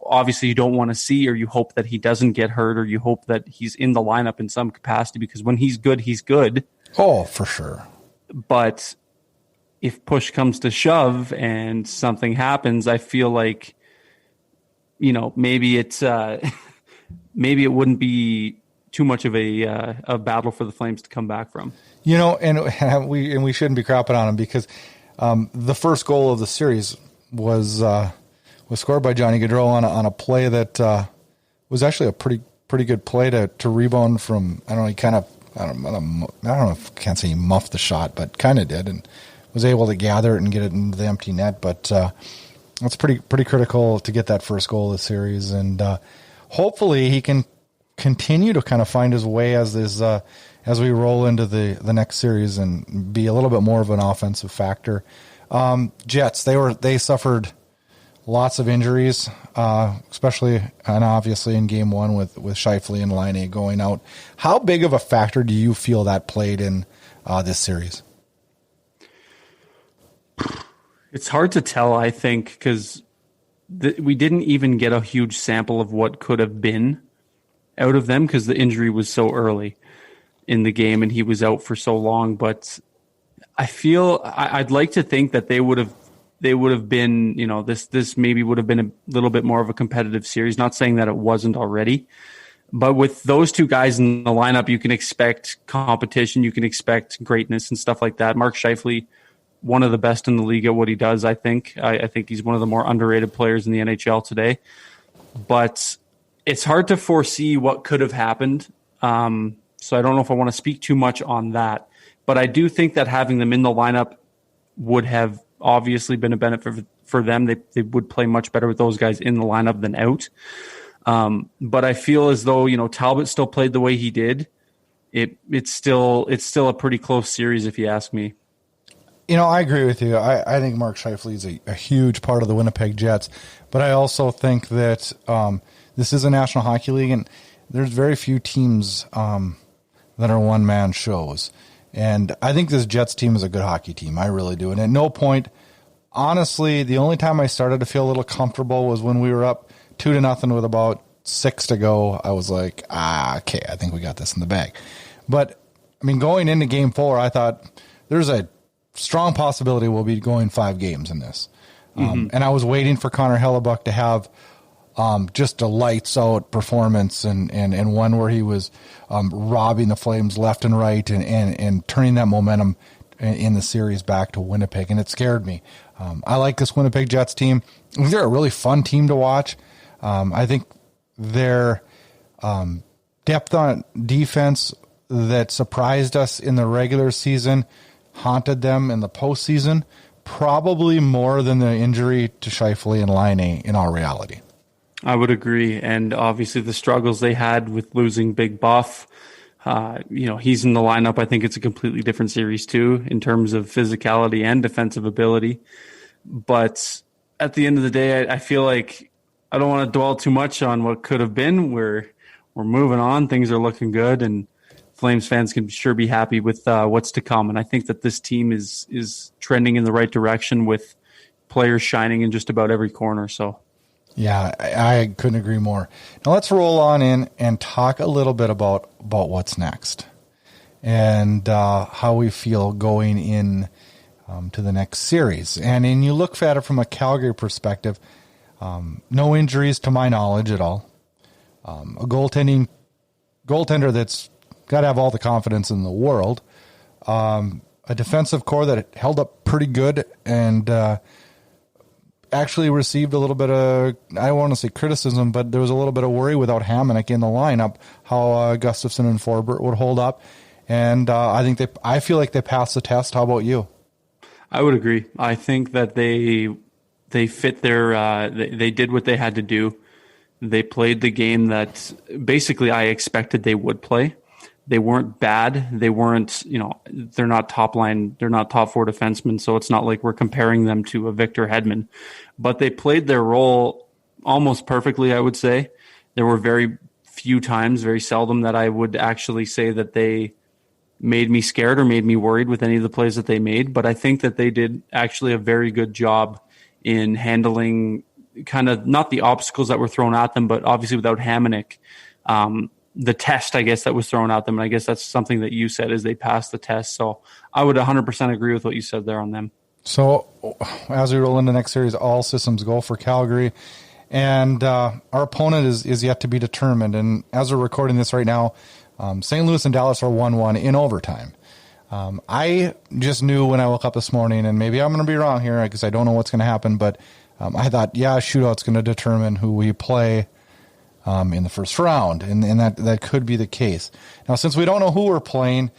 obviously you don't want to see, or you hope that he doesn't get hurt, or you hope that he's in the lineup in some capacity, because when he's good, he's good. Oh, for sure. But if push comes to shove and something happens, I feel like, maybe it's maybe it wouldn't be too much of a battle for the Flames to come back from. And we shouldn't be crapping on him, because the first goal of the series was scored by Johnny Gaudreau on a play that was actually a pretty good play to rebound from. I don't know. I don't know if I can't say he muffed the shot, but kind of did, and was able to gather it and get it into the empty net. But it's pretty critical to get that first goal of the series, and hopefully he can continue to kind of find his way as we roll into the next series and be a little bit more of an offensive factor. Jets, they suffered lots of injuries, especially and obviously in Game 1 with Scheifele and Laine going out. How big of a factor do you feel that played in this series? It's hard to tell, I think, because we didn't even get a huge sample of what could have been out of them, because the injury was so early in the game and he was out for so long. But I feel I'd like to think that they would have been, this maybe would have been a little bit more of a competitive series. Not saying that it wasn't already, but with those two guys in the lineup, you can expect competition, you can expect greatness and stuff like that. Mark Scheifele, one of the best in the league at what he does, I think. I think he's one of the more underrated players in the NHL today. But it's hard to foresee what could have happened. So I don't know if I want to speak too much on that. But I do think that having them in the lineup would have obviously been a benefit for them. They would play much better with those guys in the lineup than out. But I feel as though, Talbot still played the way he did. It's still a pretty close series, if you ask me. I agree with you. I think Mark Scheifele is a huge part of the Winnipeg Jets, but I also think that this is a National Hockey League, and there's very few teams that are one-man shows. And I think this Jets team is a good hockey team. I really do. And at no point, honestly, the only time I started to feel a little comfortable was when we were up 2-0 with about 6 to go. I was like, okay, I think we got this in the bag. But, I mean, going into Game 4, I thought there's a strong possibility we'll be going 5 games in this. And I was waiting for Connor Hellebuck to have just a lights-out performance and one where he was robbing the Flames left and right and turning that momentum in the series back to Winnipeg, and it scared me. I like this Winnipeg Jets team. They're a really fun team to watch. I think their depth on defense that surprised us in the regular season haunted them in the postseason, probably more than the injury to Scheifele and Laine in all reality. I would agree, and obviously the struggles they had with losing Big Buff. He's in the lineup. I think it's a completely different series too in terms of physicality and defensive ability. But at the end of the day, I feel like I don't want to dwell too much on what could have been. We're moving on. Things are looking good, and Flames fans can sure be happy with what's to come. And I think that this team is trending in the right direction with players shining in just about every corner. So. Yeah, I couldn't agree more. Now let's roll on in and talk a little bit about what's next and how we feel going in to the next series. And you look at it from a Calgary perspective, no injuries to my knowledge at all. A goaltender that's got to have all the confidence in the world. A defensive core that held up pretty good and actually received a little bit of, I don't want to say criticism, but there was a little bit of worry without Hamonic in the lineup, how Gustafson and Forbert would hold up. And I feel like they passed the test. How about you? I would agree. I think that they fit their, they did what they had to do. They played the game that basically I expected they would play. They weren't bad. They weren't, they're not top line. They're not top 4 defensemen. So it's not like we're comparing them to a Victor Hedman, but they played their role almost perfectly. I would say there were very few times, very seldom that I would actually say that they made me scared or made me worried with any of the plays that they made. But I think that they did actually a very good job in handling kind of not the obstacles that were thrown at them, but obviously without Hamonic, the test, I guess, that was thrown at them. And I guess that's something that you said is they passed the test. So I would 100% agree with what you said there on them. So as we roll into the next series, all systems go for Calgary. And our opponent is yet to be determined. And as we're recording this right now, St. Louis and Dallas are 1-1 in overtime. I just knew when I woke up this morning, and maybe I'm going to be wrong here because I don't know what's going to happen, but I thought, shootout's going to determine who we play in the first round, and that could be the case. Now, since we don't know who we're playing,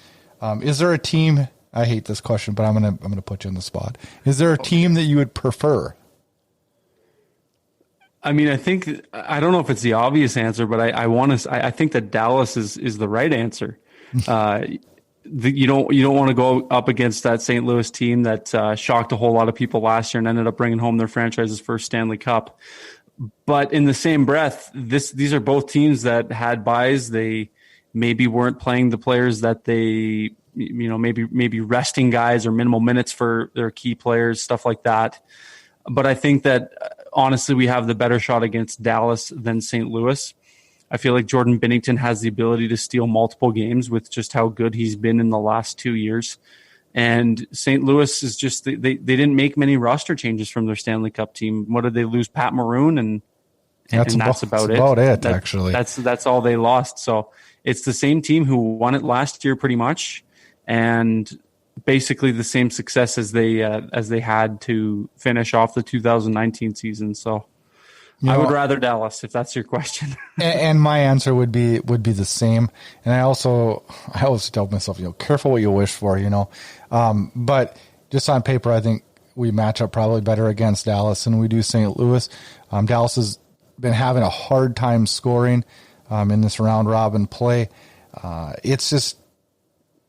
is there a team? I hate this question, but I'm gonna put you on the spot. Is there a team that you would prefer? I mean, I don't know if it's the obvious answer, but I think that Dallas is the right answer. You don't want to go up against that St. Louis team that shocked a whole lot of people last year and ended up bringing home their franchise's first Stanley Cup. But in the same breath, these are both teams that had buys. They maybe weren't playing the players that they, maybe resting guys or minimal minutes for their key players, stuff like that. But I think that honestly, we have the better shot against Dallas than St. Louis. I feel like Jordan Binnington has the ability to steal multiple games with just how good he's been in the last 2 years. And St. Louis is just they didn't make many roster changes from their Stanley Cup team. What did they lose? Pat Maroon, and that's about it. Actually, that's all they lost. So it's the same team who won it last year, pretty much, and basically the same success as they had to finish off the 2019 season. So I would rather Dallas, if that's your question. and my answer would be the same. And I always tell myself, careful what you wish for, but just on paper, I think we match up probably better against Dallas than we do St. Louis. Dallas has been having a hard time scoring in this round robin play. It's just,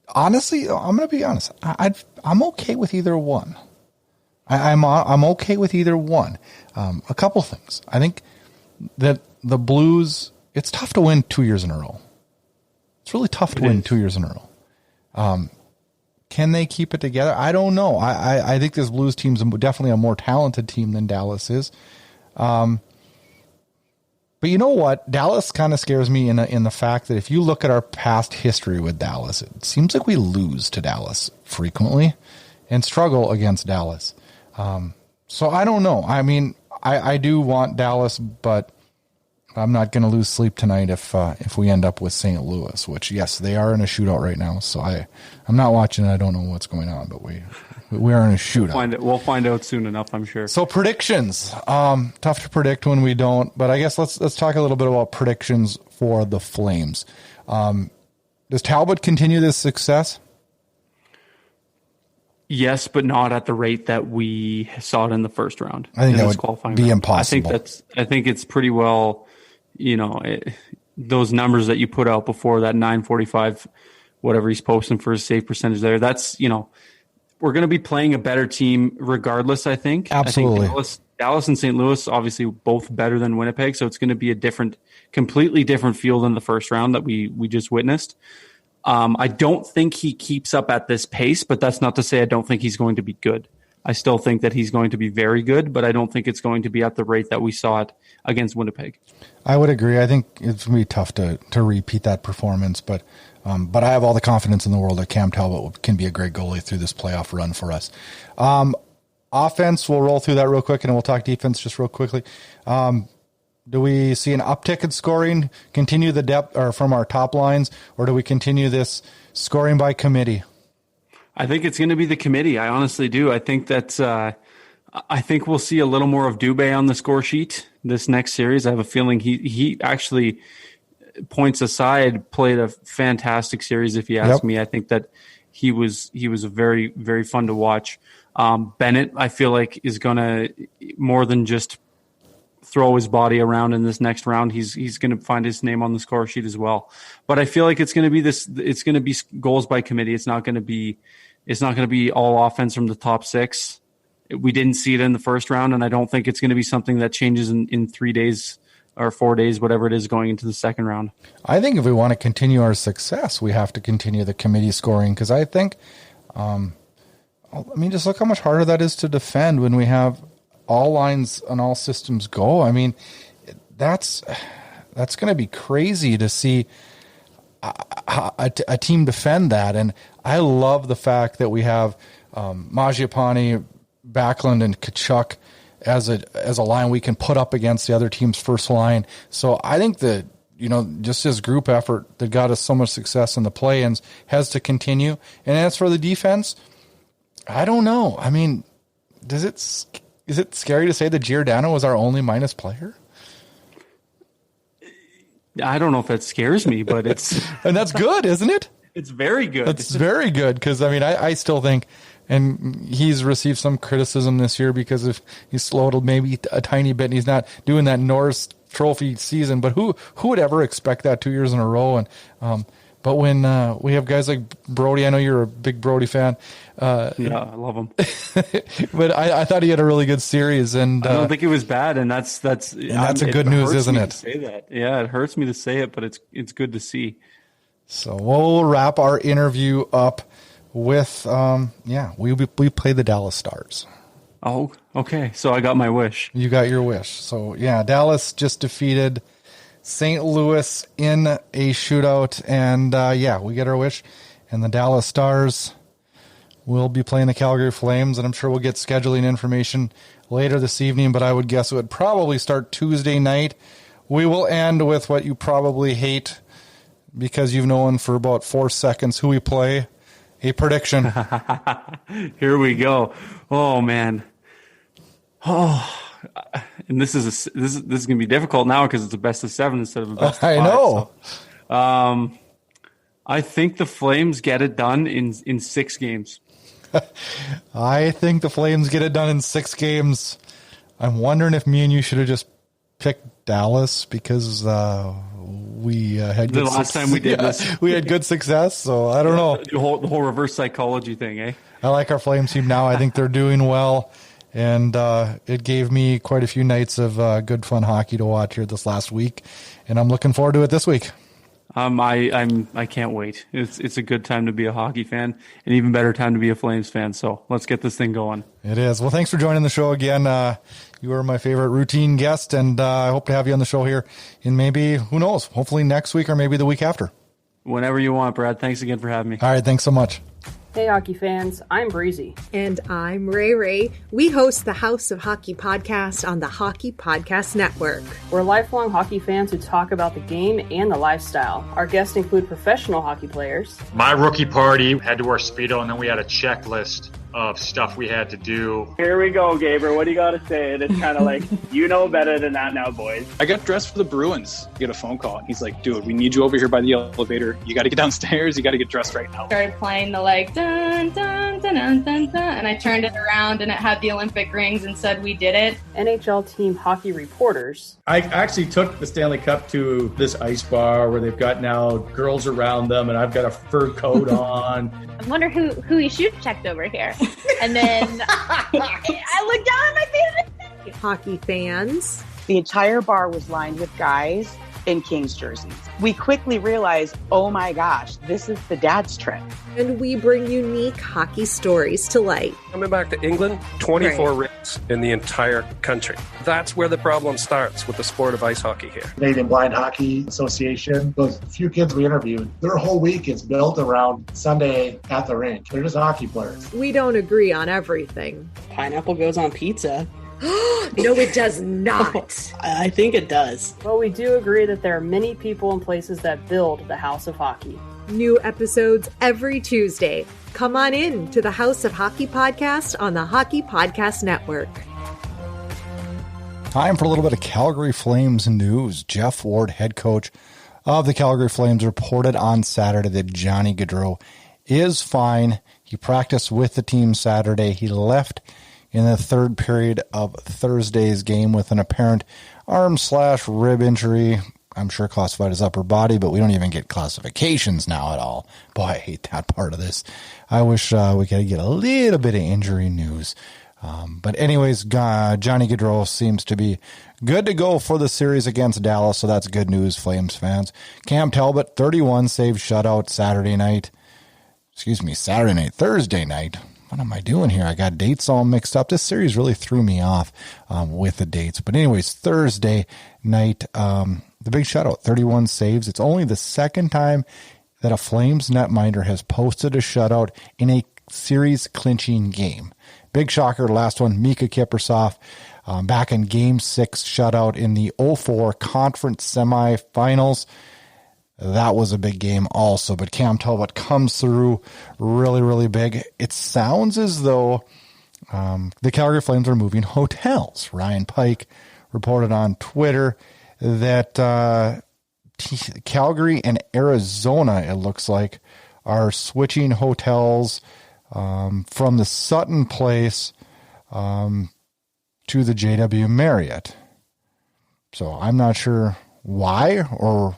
honestly, I'm going to be honest. I'm okay with either one. I'm okay with either one. A couple things. I think that the Blues, it's tough to win 2 years in a row. It's really tough to win 2 years in a row. Can they keep it together? I don't know. I think this Blues team's definitely a more talented team than Dallas is. But you know what? Dallas kind of scares me in the fact that if you look at our past history with Dallas, it seems like we lose to Dallas frequently and struggle against Dallas. So I don't know. I mean, I do want Dallas, but I'm not going to lose sleep tonight if we end up with St. Louis, which, yes, they are in a shootout right now. So I'm not watching it. I don't know what's going on, but we are in a shootout. We'll find out soon enough, I'm sure. So predictions. Tough to predict when we don't, but I guess let's talk a little bit about predictions for the Flames. Does Talbot continue this success? Yes, but not at the rate that we saw it in the first round. I think that would be impossible. I think it's pretty well, those numbers that you put out before, that 945, whatever he's posting for his save percentage there, that's, we're going to be playing a better team regardless, I think. Absolutely. I think Dallas and St. Louis, obviously both better than Winnipeg, so it's going to be a completely different feel than the first round that we just witnessed. I don't think he keeps up at this pace, but that's not to say I don't think he's going to be good. I still think that he's going to be very good, but I don't think it's going to be at the rate that we saw it against Winnipeg. I would agree. I think it's going to be tough to repeat that performance, but I have all the confidence in the world that Cam Talbot can be a great goalie through this playoff run for us. Offense, we'll roll through that real quick, and then we'll talk defense just real quickly. Do we see an uptick in scoring, continue the depth or from our top lines, or do we continue this scoring by committee? I think it's going to be the committee. I honestly do. I think that I think we'll see a little more of Dubé on the score sheet this next series. I have a feeling he actually, points aside, played a fantastic series. If you ask me, I think that he was a very, very fun to watch. Bennett, I feel like, is going to more than just throw his body around in this next round. He's going to find his name on the score sheet as well. But I feel like it's going to be it's going to be goals by committee. It's not going to be all offense from the top six. We didn't see it in the first round, and I don't think it's going to be something that changes in 3 days or 4 days, whatever it is, going into the second round. I think if we want to continue our success, we have to continue the committee scoring, because I think, just look how much harder that is to defend when we have all lines and all systems go. I mean, that's going to be crazy to see a team defend that. And I love the fact that we have Mangiapane, Backlund, and Tkachuk as a line we can put up against the other team's first line. So I think that, just this group effort that got us so much success in the play-ins has to continue. And as for the defense, I don't know. I mean, is it scary to say that Giordano was our only minus player? I don't know if that scares me, but it's... And that's good, isn't it? It's very good. It's very good, because, I still think, and he's received some criticism this year because if he's slowed maybe a tiny bit and he's not doing that Norris Trophy season, but who would ever expect that 2 years in a row? And but when we have guys like Brody, I know you're a big Brody fan. Yeah, I love him. But I thought he had a really good series, and I don't think it was bad. And that's a good news, isn't it? To say that. Yeah, it hurts me to say it, but it's good to see. So we'll wrap our interview up with we play the Dallas Stars. Oh, okay. So I got my wish. You got your wish. So yeah, Dallas just defeated St. Louis in a shootout, and we get our wish. And the Dallas Stars will be playing the Calgary Flames, and I'm sure we'll get scheduling information later this evening, but I would guess it would probably start Tuesday night. We will end with what you probably hate, because you've known for about 4 seconds who we play. A prediction. Here we go. Oh, man. Oh, and this is going to be difficult now because it's a best of 7 instead of a best of 5. I know. So, I think the Flames get it done in 6 games. I think the Flames get it done in 6 games. I'm wondering if me and you should have just picked Dallas, because we had the last time we did this. We had good success, so I don't know. The whole reverse psychology thing, eh? I like our Flames team now. I think they're doing well. And it gave me quite a few nights of good fun hockey to watch here this last week. And I'm looking forward to it this week. I can't wait. It's a good time to be a hockey fan, an even better time to be a Flames fan. So let's get this thing going. It is. Well, thanks for joining the show again. You are my favorite routine guest, and I hope to have you on the show here in maybe, who knows, hopefully next week or maybe the week after. Whenever you want, Brad. Thanks again for having me. All right. Thanks so much. Hey, hockey fans, I'm Breezy. And I'm Ray Ray. We host the House of Hockey podcast on the Hockey Podcast Network. We're lifelong hockey fans who talk about the game and the lifestyle. Our guests include professional hockey players. My rookie party had to wear Speedo, and then we had a checklist of stuff we had to do. Here we go, Gaber. What do you got to say? And it's kind of like, you know better than that now, boys. I got dressed for the Bruins. Get a phone call. He's like, dude, we need you over here by the elevator. You got to get downstairs. You got to get dressed right now. Started playing the like, dun, dun, dun, dun, dun, dun, and I turned it around and it had the Olympic rings and said, we did it. NHL team hockey reporters. I actually took the Stanley Cup to this ice bar where they've got now girls around them, and I've got a fur coat on. I wonder who he shoot checked over here. And then I looked down at my face. Hockey fans. The entire bar was lined with guys in Kings jerseys. We quickly realized, oh my gosh, this is the dad's trip. And we bring unique hockey stories to light. Coming back to England, 24 rinks in the entire country. That's where the problem starts with the sport of ice hockey here. Canadian Blind Hockey Association, those few kids we interviewed, their whole week is built around Sunday at the rink. They're just hockey players. We don't agree on everything. Pineapple goes on pizza. No, it does not. I think it does. Well, we do agree that there are many people and places that build the House of Hockey. New episodes every Tuesday. Come on in to the House of Hockey podcast on the Hockey Podcast Network. Time for a little bit of Calgary Flames news. Jeff Ward, head coach of the Calgary Flames, reported on Saturday that Johnny Gaudreau is fine. He practiced with the team Saturday. He left in the third period of Thursday's game with an apparent arm/rib injury. I'm sure classified as upper body, but we don't even get classifications now at all. Boy, I hate that part of this. I wish we could get a little bit of injury news. But anyways, Johnny Gaudreau seems to be good to go for the series against Dallas, so that's good news, Flames fans. Cam Talbot, 31 save shutout Thursday night. What am I doing here? I got dates all mixed up. This series really threw me off with the dates. But anyways, Thursday night, the big shutout, 31 saves. It's only the second time that a Flames netminder has posted a shutout in a series-clinching game. Big shocker, last one, Mika Kiprusoff, back in Game 6 shutout in the 0-4 conference semifinals. That was a big game also, but Cam Talbot comes through really, really big. It sounds as though the Calgary Flames are moving hotels. Ryan Pike reported on Twitter that Calgary and Arizona, it looks like, are switching hotels from the Sutton Place to the JW Marriott. So I'm not sure why or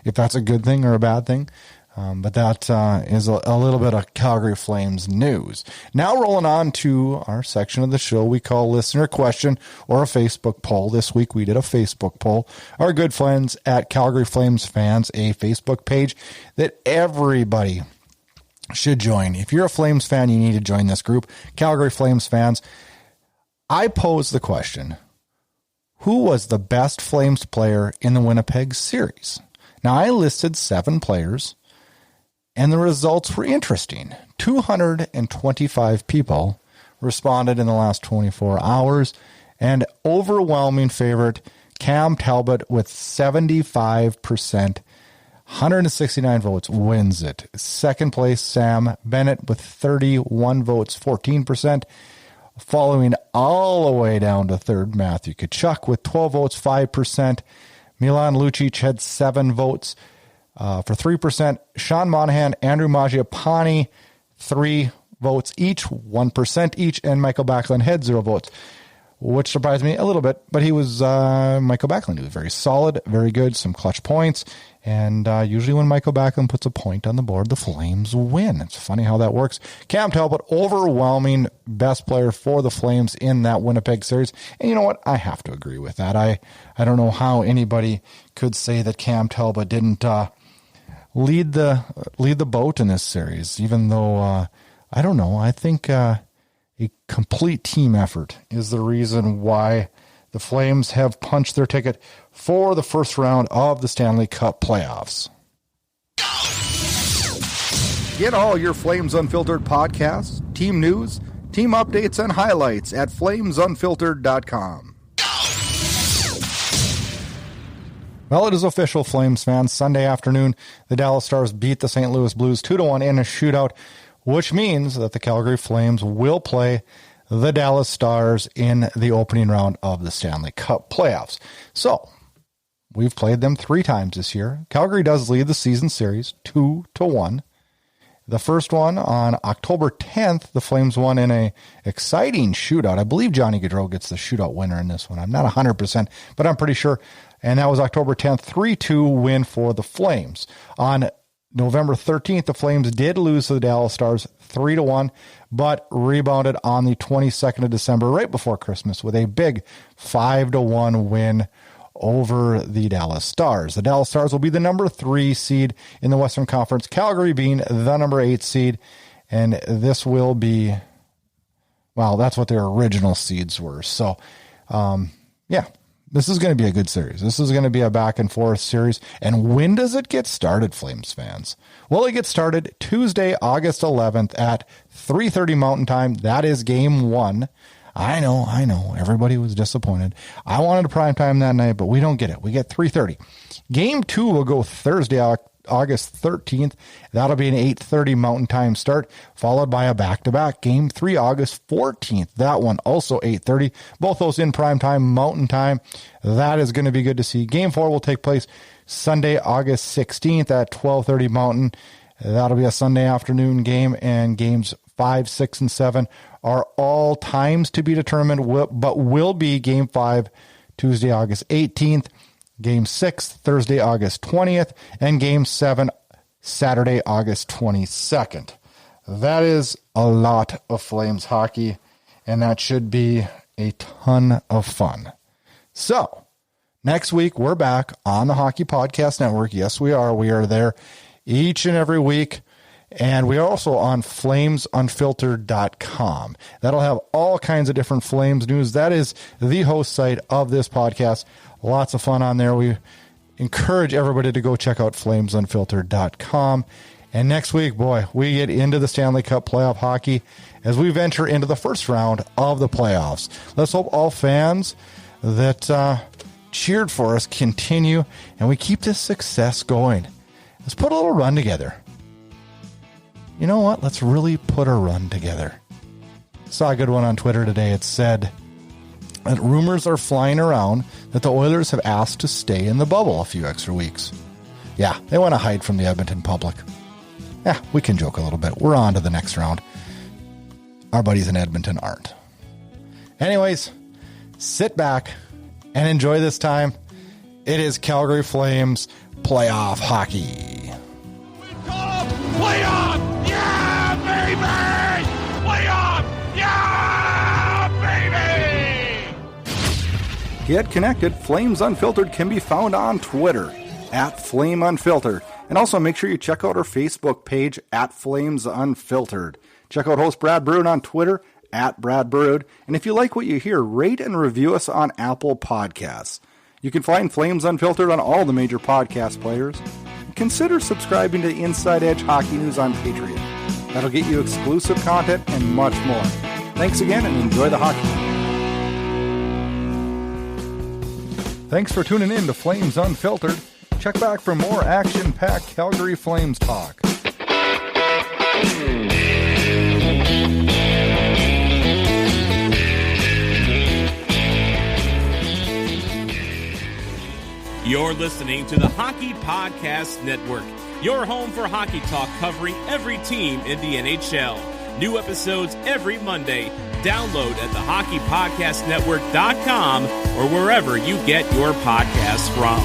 if that's a good thing or a bad thing. But that is a little bit of Calgary Flames news. Now rolling on to our section of the show we call Listener Question or a Facebook poll. This week we did a Facebook poll. Our good friends at Calgary Flames Fans, a Facebook page that everybody should join. If you're a Flames fan, you need to join this group, Calgary Flames Fans. I pose the question, who was the best Flames player in the Winnipeg series? Now, I listed 7 players, and the results were interesting. 225 people responded in the last 24 hours, and overwhelming favorite, Cam Talbot with 75%, 169 votes, wins it. Second place, Sam Bennett with 31 votes, 14%. Following all the way down to third, Matthew Tkachuk with 12 votes, 5%. Milan Lucic had 7 votes for 3%. Sean Monahan, Andrew Mangiapane, 3 votes each, 1% each. And Michael Backlund had 0 votes. which surprised me a little bit. But he was Michael Backlund. He was very solid, very good, some clutch points. And usually when Michael Backlund puts a point on the board, the Flames win. It's funny how that works. Cam Talbot, overwhelming best player for the Flames in that Winnipeg series. And you know what? I have to agree with that. I don't know how anybody could say that Cam Talbot didn't lead the boat in this series, even though, I don't know. I think a complete team effort is the reason why the Flames have punched their ticket for the first round of the Stanley Cup playoffs. Get all your Flames Unfiltered podcasts, team news, team updates, and highlights at flamesunfiltered.com. Well, it is official, Flames fans. Sunday afternoon, the Dallas Stars beat the St. Louis Blues 2-1 in a shootout, which means that the Calgary Flames will play the Dallas Stars in the opening round of the Stanley Cup playoffs. So, we've played them 3 times this year. Calgary does lead the season series 2-1. The first one on October 10th, the Flames won in a exciting shootout. I believe Johnny Gaudreau gets the shootout winner in this one. I'm not 100%, but I'm pretty sure. And that was October 10th, 3-2 win for the Flames. On November 13th, the Flames did lose to the Dallas Stars 3-1, but rebounded on the 22nd of December, right before Christmas, with a big 5-1 win over the Dallas Stars. The Dallas Stars will be the number 3 seed in the Western Conference, Calgary being the number 8 seed, and this will be, well, that's what their original seeds were. So, yeah. This is going to be a good series. This is going to be a back-and-forth series. And when does it get started, Flames fans? Well, it gets started Tuesday, August 11th at 3:30 Mountain Time. That is Game 1. I know. Everybody was disappointed. I wanted a prime time that night, but we don't get it. We get 3:30. Game 2 will go Thursday, August 13th. That'll be an 8:30 Mountain Time start, followed by a back-to-back. Game 3, August 14th. That one also 8:30. Both those in prime time, Mountain Time. That is going to be good to see. Game 4 will take place Sunday, August 16th at 12:30 Mountain. That'll be a Sunday afternoon game, and games 5, 6, and 7 are all times to be determined, but will be Game 5 Tuesday, August 18th. Game 6, Thursday, August 20th, and Game 7, Saturday, August 22nd. That is a lot of Flames hockey, and that should be a ton of fun. So, next week, we're back on the Hockey Podcast Network. Yes, we are. We are there each and every week, and we are also on flamesunfiltered.com. That'll have all kinds of different Flames news. That is the host site of this podcast. Lots of fun on there. We encourage everybody to go check out flamesunfiltered.com. And next week, boy, we get into the Stanley Cup playoff hockey as we venture into the first round of the playoffs. Let's hope all fans that cheered for us continue, and we keep this success going. Let's put a little run together. You know what? Let's really put a run together. Saw a good one on Twitter today. It said that rumors are flying around that the Oilers have asked to stay in the bubble a few extra weeks. Yeah, they want to hide from the Edmonton public. Yeah, we can joke a little bit. We're on to the next round. Our buddies in Edmonton aren't. Anyways, sit back and enjoy this time. It is Calgary Flames playoff hockey. Playoff! Yeah, baby! Playoff! Yeah, baby! Get connected. Flames Unfiltered can be found on Twitter @FlameUnfiltered. And also make sure you check out our Facebook page @FlamesUnfiltered. Check out host Brad Brood on Twitter @BradBrood. And if you like what you hear, rate and review us on Apple Podcasts. You can find Flames Unfiltered on all the major podcast players. Consider subscribing to Inside Edge Hockey News on Patreon. That'll get you exclusive content and much more. Thanks again and enjoy the hockey. Thanks for tuning in to Flames Unfiltered. Check back for more action-packed Calgary Flames talk. You're listening to the Hockey Podcast Network, your home for hockey talk covering every team in the NHL. New episodes every Monday. Download at thehockeypodcastnetwork.com or wherever you get your podcasts from.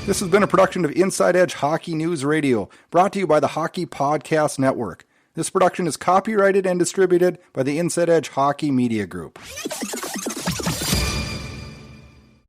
This has been a production of Inside Edge Hockey News Radio, brought to you by the Hockey Podcast Network. This production is copyrighted and distributed by the Inside Edge Hockey Media Group.